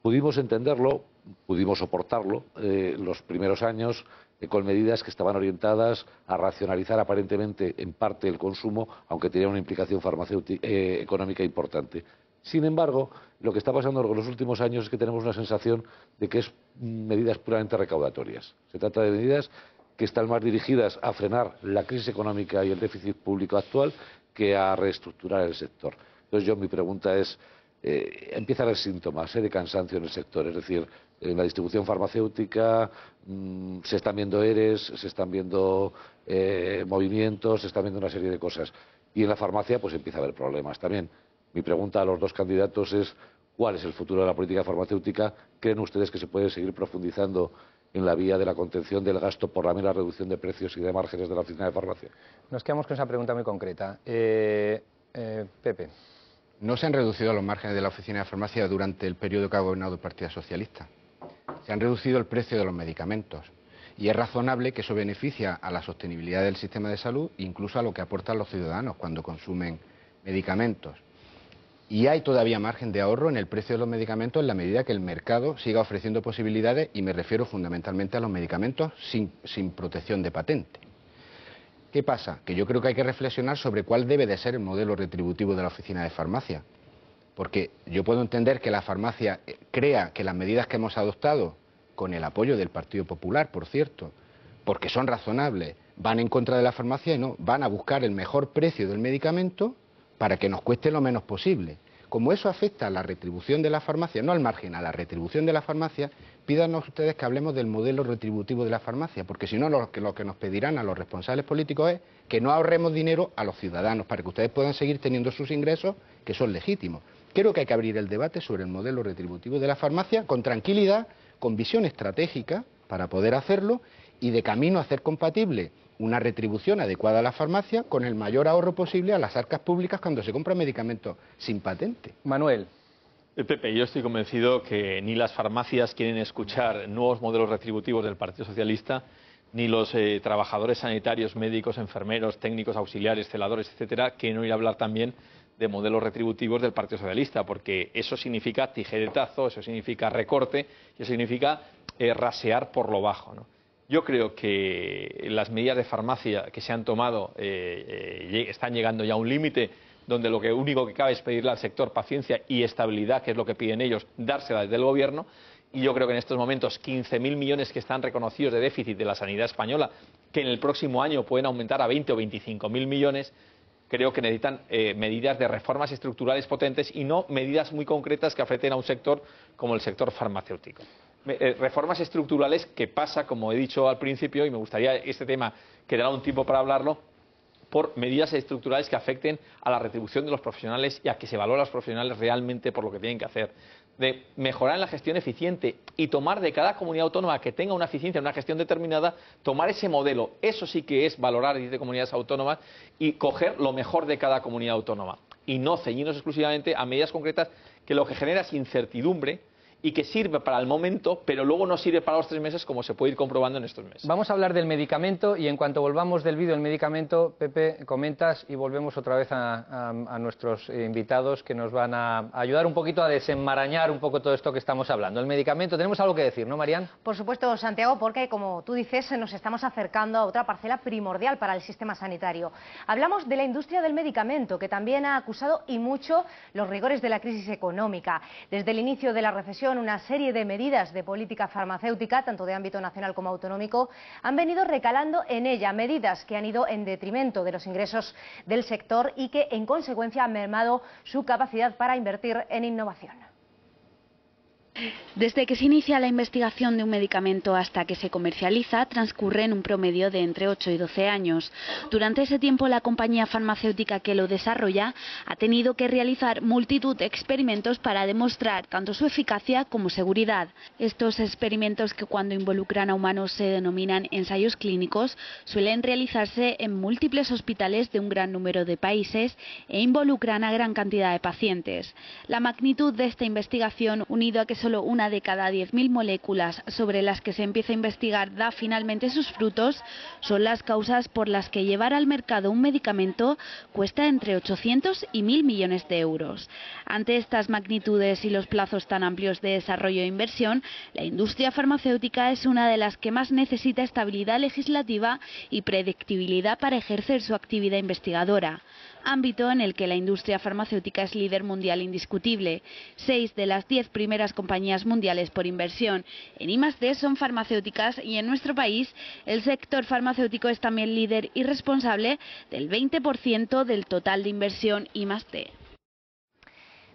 Pudimos entenderlo, pudimos soportarlo los primeros años con medidas que estaban orientadas a racionalizar aparentemente en parte el consumo, aunque tenía una implicación farmacéutica económica importante. Sin embargo, lo que está pasando en los últimos años es que tenemos una sensación de que es medidas puramente recaudatorias. Se trata de medidas que están más dirigidas a frenar la crisis económica y el déficit público actual que a reestructurar el sector. Entonces mi pregunta es, empieza a haber síntomas de cansancio en el sector, es decir, en la distribución farmacéutica se están viendo ERES, se están viendo movimientos, se están viendo una serie de cosas. Y en la farmacia pues empieza a haber problemas también. Mi pregunta a los dos candidatos es ¿cuál es el futuro de la política farmacéutica? ¿Creen ustedes que se puede seguir profundizando en la vía de la contención del gasto por la mera reducción de precios y de márgenes de la oficina de farmacia? Nos quedamos con esa pregunta muy concreta. Pepe. No se han reducido los márgenes de la oficina de farmacia durante el periodo que ha gobernado el Partido Socialista. Se han reducido el precio de los medicamentos. Y es razonable que eso beneficia a la sostenibilidad del sistema de salud, incluso a lo que aportan los ciudadanos cuando consumen medicamentos. Y hay todavía margen de ahorro en el precio de los medicamentos en la medida que el mercado siga ofreciendo posibilidades, y me refiero fundamentalmente a los medicamentos sin protección de patente. ¿Qué pasa? Que yo creo que hay que reflexionar sobre cuál debe de ser el modelo retributivo de la oficina de farmacia. Porque yo puedo entender que la farmacia crea que las medidas que hemos adoptado, con el apoyo del Partido Popular, por cierto, porque son razonables, van en contra de la farmacia y no, van a buscar el mejor precio del medicamento para que nos cueste lo menos posible. Como eso afecta a la retribución de la farmacia, no al margen, a la retribución de la farmacia, pídanos ustedes que hablemos del modelo retributivo de la farmacia, porque si no lo que nos pedirán a los responsables políticos es que no ahorremos dinero a los ciudadanos para que ustedes puedan seguir teniendo sus ingresos, que son legítimos. Creo que hay que abrir el debate sobre el modelo retributivo de la farmacia con tranquilidad, con visión estratégica para poder hacerlo y de camino a hacer compatible una retribución adecuada a la farmacia con el mayor ahorro posible a las arcas públicas cuando se compran medicamentos sin patente. Manuel. Pepe, yo estoy convencido que ni las farmacias quieren escuchar nuevos modelos retributivos del Partido Socialista, ni los trabajadores sanitarios, médicos, enfermeros, técnicos, auxiliares, celadores, etcétera, quieren oír hablar también de modelos retributivos del Partido Socialista, porque eso significa tijeretazo, eso significa recorte, eso significa rasear por lo bajo, ¿no? Yo creo que las medidas de farmacia que se han tomado están llegando ya a un límite donde lo único que cabe es pedirle al sector paciencia y estabilidad, que es lo que piden ellos, dársela desde el Gobierno. Y yo creo que en estos momentos 15.000 millones que están reconocidos de déficit de la sanidad española, que en el próximo año pueden aumentar a 20 o 25.000 millones, creo que necesitan medidas de reformas estructurales potentes y no medidas muy concretas que afecten a un sector como el sector farmacéutico. Reformas estructurales que pasa, como he dicho al principio, y me gustaría este tema quedará un tiempo para hablarlo, por medidas estructurales que afecten a la retribución de los profesionales y a que se valoren a los profesionales realmente por lo que tienen que hacer. De mejorar en la gestión eficiente y tomar de cada comunidad autónoma que tenga una eficiencia en una gestión determinada, tomar ese modelo. Eso sí que es valorar desde comunidades autónomas y coger lo mejor de cada comunidad autónoma. Y no ceñirnos exclusivamente a medidas concretas que lo que genera es incertidumbre y que sirve para el momento, pero luego no sirve para los 3 meses, como se puede ir comprobando en estos meses. Vamos a hablar del medicamento y en cuanto volvamos del vídeo del medicamento, Pepe, comentas y volvemos otra vez a nuestros invitados que nos van a ayudar un poquito a desenmarañar un poco todo esto que estamos hablando. El medicamento, tenemos algo que decir, ¿no, Marian? Por supuesto, Santiago, porque como tú dices, nos estamos acercando a otra parcela primordial para el sistema sanitario. Hablamos de la industria del medicamento, que también ha acusado y mucho los rigores de la crisis económica. Desde el inicio de la recesión, una serie de medidas de política farmacéutica, tanto de ámbito nacional como autonómico, han venido recalando en ella, medidas que han ido en detrimento de los ingresos del sector y que, en consecuencia, han mermado su capacidad para invertir en innovación. Desde que se inicia la investigación de un medicamento hasta que se comercializa, transcurre en un promedio de entre 8 y 12 años. Durante ese tiempo, la compañía farmacéutica que lo desarrolla ha tenido que realizar multitud de experimentos para demostrar tanto su eficacia como seguridad. Estos experimentos, que cuando involucran a humanos se denominan ensayos clínicos, suelen realizarse en múltiples hospitales de un gran número de países e involucran a gran cantidad de pacientes. La magnitud de esta investigación, unido a que solo una de cada 10.000 moléculas sobre las que se empieza a investigar da finalmente sus frutos, son las causas por las que llevar al mercado un medicamento cuesta entre 800 y 1.000 millones de euros. Ante estas magnitudes y los plazos tan amplios de desarrollo e inversión, la industria farmacéutica es una de las que más necesita estabilidad legislativa y predictibilidad para ejercer su actividad investigadora. Ámbito en el que la industria farmacéutica es líder mundial indiscutible. 6 de las 10 primeras compañías mundiales por inversión en I+D son farmacéuticas y en nuestro país el sector farmacéutico es también líder y responsable del 20% del total de inversión I+D.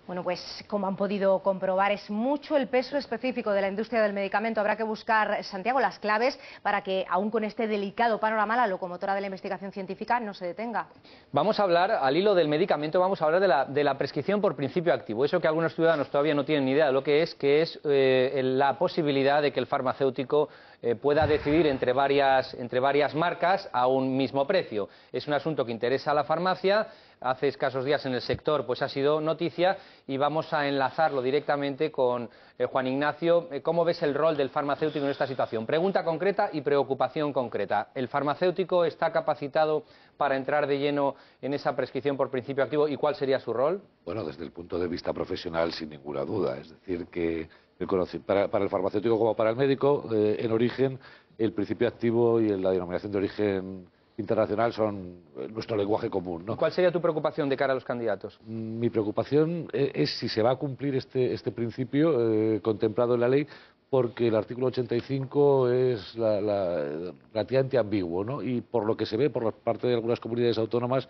Bueno, pues como han podido comprobar, es mucho el peso específico de la industria del medicamento. Habrá que buscar, Santiago, las claves para que, aún con este delicado panorama, la locomotora de la investigación científica no se detenga. Vamos a hablar, al hilo del medicamento, vamos a hablar de la prescripción por principio activo. Eso que algunos ciudadanos todavía no tienen ni idea de lo que es la posibilidad de que el farmacéutico pueda decidir entre varias marcas a un mismo precio. Es un asunto que interesa a la farmacia. hace escasos días en el sector pues ha sido noticia, y vamos a enlazarlo directamente con Juan Ignacio. ¿Cómo ves el rol del farmacéutico en esta situación? Pregunta concreta y preocupación concreta. ¿El farmacéutico está capacitado para entrar de lleno en esa prescripción por principio activo, y cuál sería su rol? Bueno, desde el punto de vista profesional, sin ninguna duda. Es decir, que para el farmacéutico como para el médico, en origen, el principio activo y la denominación de origen internacional son nuestro lenguaje común, ¿no? ¿Cuál sería tu preocupación de cara a los candidatos? Mi preocupación es si se va a cumplir este principio contemplado en la ley, porque el artículo 85 es relativamente ambiguo, ¿no? Y por lo que se ve por parte de algunas comunidades autónomas,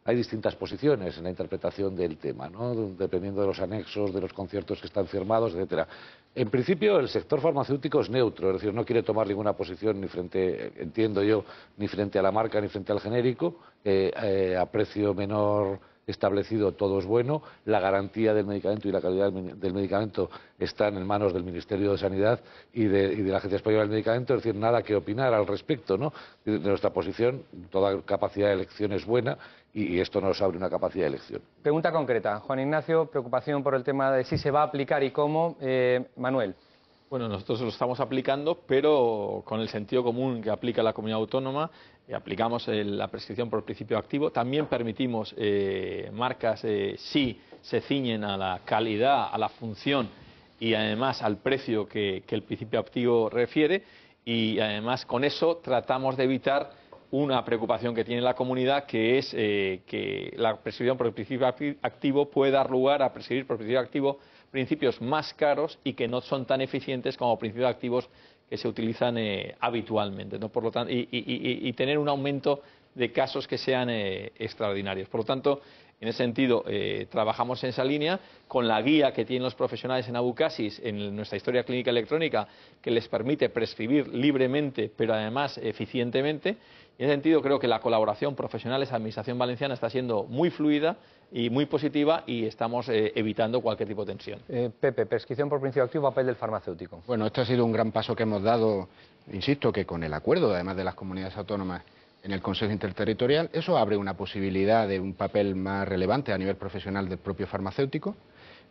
hay distintas posiciones en la interpretación del tema, ¿no? Dependiendo de los anexos, de los conciertos que están firmados, etcétera. En principio, el sector farmacéutico es neutro, es decir, no quiere tomar ninguna posición ni frente, entiendo yo, ni frente a la marca ni frente al genérico. A precio menor establecido todo es bueno, la garantía del medicamento y la calidad del medicamento están en manos del Ministerio de Sanidad y de la Agencia Española del Medicamento, es decir, nada que opinar al respecto, ¿no? De nuestra posición, toda capacidad de elección es buena y esto nos abre una capacidad de elección. Pregunta concreta. Juan Ignacio, preocupación por el tema de si se va a aplicar y cómo. Manuel. Bueno, nosotros lo estamos aplicando, pero con el sentido común que aplica la comunidad autónoma. Aplicamos la prescripción por principio activo. También permitimos marcas si se ciñen a la calidad, a la función y además al precio que el principio activo refiere. Y además con eso tratamos de evitar una preocupación que tiene la comunidad, que es que la prescripción por el principio activo puede dar lugar a prescribir por principio activo principios más caros y que no son tan eficientes como principios activos que se utilizan habitualmente, ¿no? Por lo tanto, y tener un aumento de casos que sean extraordinarios. Por lo tanto, en ese sentido, trabajamos en esa línea con la guía que tienen los profesionales en Abucasis, en nuestra historia clínica electrónica, que les permite prescribir libremente, pero además eficientemente. En ese sentido, creo que la colaboración profesionales-Administración valenciana está siendo muy fluida y muy positiva, y estamos evitando cualquier tipo de tensión. Pepe, prescripción por principio activo, papel del farmacéutico. Bueno, este ha sido un gran paso que hemos dado, insisto, que con el acuerdo, además de las comunidades autónomas, en el Consejo Interterritorial, eso abre una posibilidad de un papel más relevante a nivel profesional del propio farmacéutico,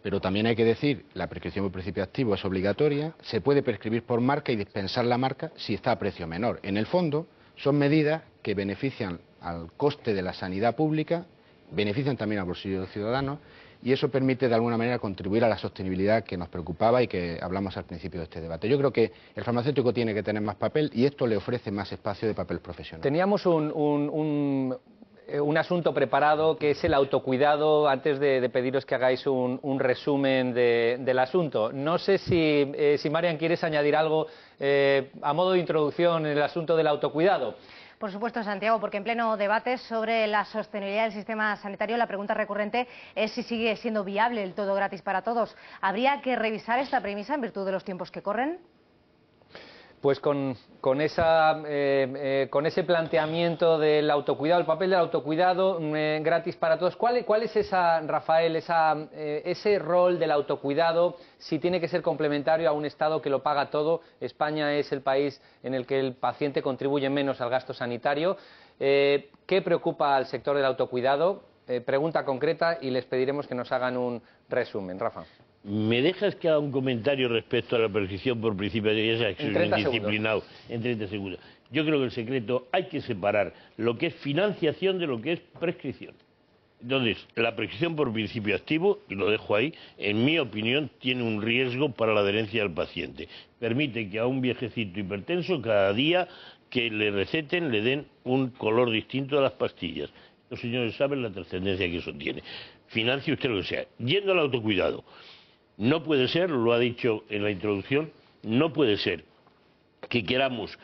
pero también hay que decir, la prescripción por principio activo es obligatoria, se puede prescribir por marca y dispensar la marca si está a precio menor. En el fondo, son medidas que benefician al coste de la sanidad pública, benefician también al bolsillo de los ciudadanos, y eso permite de alguna manera contribuir a la sostenibilidad que nos preocupaba y que hablamos al principio de este debate. Yo creo que el farmacéutico tiene que tener más papel y esto le ofrece más espacio de papel profesional. Teníamos un asunto preparado, que es el autocuidado, antes de pediros que hagáis un resumen del asunto. No sé si Marian, quieres añadir algo a modo de introducción en el asunto del autocuidado. Por supuesto, Santiago, porque en pleno debate sobre la sostenibilidad del sistema sanitario, la pregunta recurrente es si sigue siendo viable el todo gratis para todos. ¿Habría que revisar esta premisa en virtud de los tiempos que corren? Pues con ese planteamiento del autocuidado, el papel del autocuidado gratis para todos, ¿cuál es esa, Rafael, ese rol del autocuidado, si tiene que ser complementario a un Estado que lo paga todo? España es el país en el que el paciente contribuye menos al gasto sanitario. ¿Qué preocupa al sector del autocuidado? Pregunta concreta, y les pediremos que nos hagan un resumen. Rafa. ¿Me dejas que haga un comentario respecto a la prescripción por principio de esa acción indisciplinado en 30 segundos? Yo creo que el secreto hay que separar lo que es financiación de lo que es prescripción. Entonces, la prescripción por principio activo, y lo dejo ahí, en mi opinión, tiene un riesgo para la adherencia del paciente. Permite que a un viejecito hipertenso cada día que le receten le den un color distinto a las pastillas. Los señores saben la trascendencia que eso tiene. Financie usted lo que sea. Yendo al autocuidado. No puede ser, lo ha dicho en la introducción, no puede ser que queramos,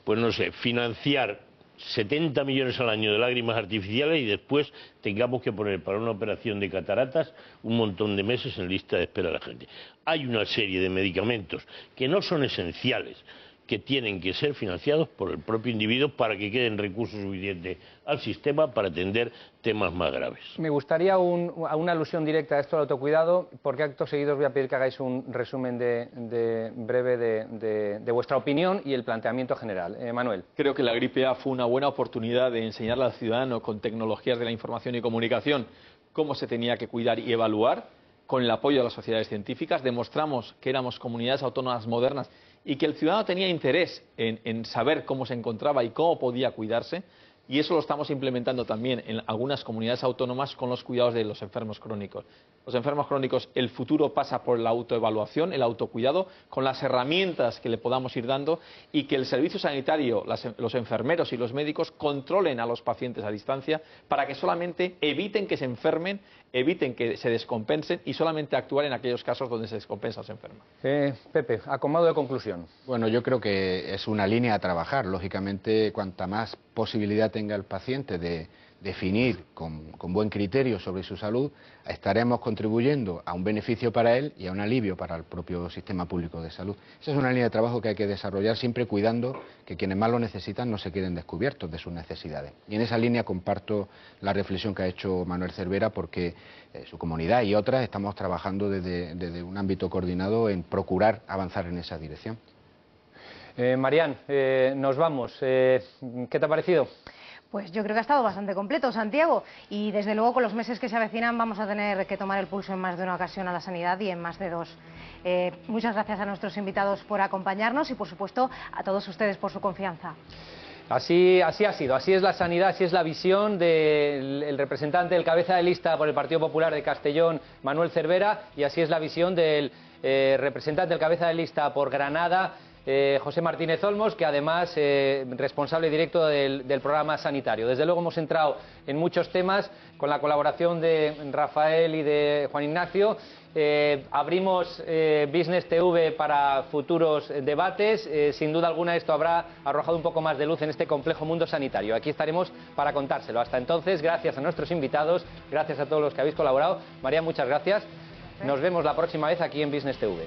pues no sé, financiar 70 millones al año de lágrimas artificiales y después tengamos que poner para una operación de cataratas un montón de meses en lista de espera a la gente. Hay una serie de medicamentos que no son esenciales, que tienen que ser financiados por el propio individuo para que queden recursos suficientes al sistema para atender temas más graves. Me gustaría una alusión directa a esto del autocuidado, porque actos seguidos voy a pedir que hagáis un resumen breve de vuestra opinión y el planteamiento general. Manuel. Creo que la gripe A fue una buena oportunidad de enseñarle al ciudadano con tecnologías de la información y comunicación cómo se tenía que cuidar y evaluar. Con el apoyo de las sociedades científicas demostramos que éramos comunidades autónomas modernas y que el ciudadano tenía interés en saber cómo se encontraba y cómo podía cuidarse, y eso lo estamos implementando también en algunas comunidades autónomas con los cuidados de los enfermos crónicos. Los enfermos crónicos, el futuro pasa por la autoevaluación, el autocuidado, con las herramientas que le podamos ir dando, y que el servicio sanitario, los enfermeros y los médicos controlen a los pacientes a distancia para que solamente eviten que se enfermen, eviten que se descompensen y solamente actuar en aquellos casos donde se descompensa o se enferma. Pepe, a modo de conclusión. Bueno, yo creo que es una línea a trabajar. Lógicamente, cuanta más posibilidad tenga el paciente de definir con buen criterio sobre su salud, estaremos contribuyendo a un beneficio para él y a un alivio para el propio sistema público de salud. Esa es una línea de trabajo que hay que desarrollar, siempre cuidando que quienes más lo necesitan no se queden descubiertos de sus necesidades. Y en esa línea comparto la reflexión que ha hecho Manuel Cervera, porque su comunidad y otras estamos trabajando desde un ámbito coordinado en procurar avanzar en esa dirección. Marian, nos vamos. ¿Qué te ha parecido? Pues yo creo que ha estado bastante completo, Santiago, y desde luego con los meses que se avecinan vamos a tener que tomar el pulso en más de una ocasión a la sanidad y en más de dos. Muchas gracias a nuestros invitados por acompañarnos y, por supuesto, a todos ustedes por su confianza. Así ha sido, así es la sanidad, así es la visión del representante, del cabeza de lista por el Partido Popular de Castellón, Manuel Cervera, y así es la visión del representante, del cabeza de lista por Granada, José Martínez Olmos, que además responsable directo del programa sanitario. Desde luego hemos entrado en muchos temas con la colaboración de Rafael y de Juan Ignacio. Abrimos Business TV para futuros debates. Sin duda alguna esto habrá arrojado un poco más de luz en este complejo mundo sanitario. Aquí estaremos para contárselo. Hasta entonces, gracias a nuestros invitados, gracias a todos los que habéis colaborado. María, muchas gracias. Nos vemos la próxima vez aquí en Business TV.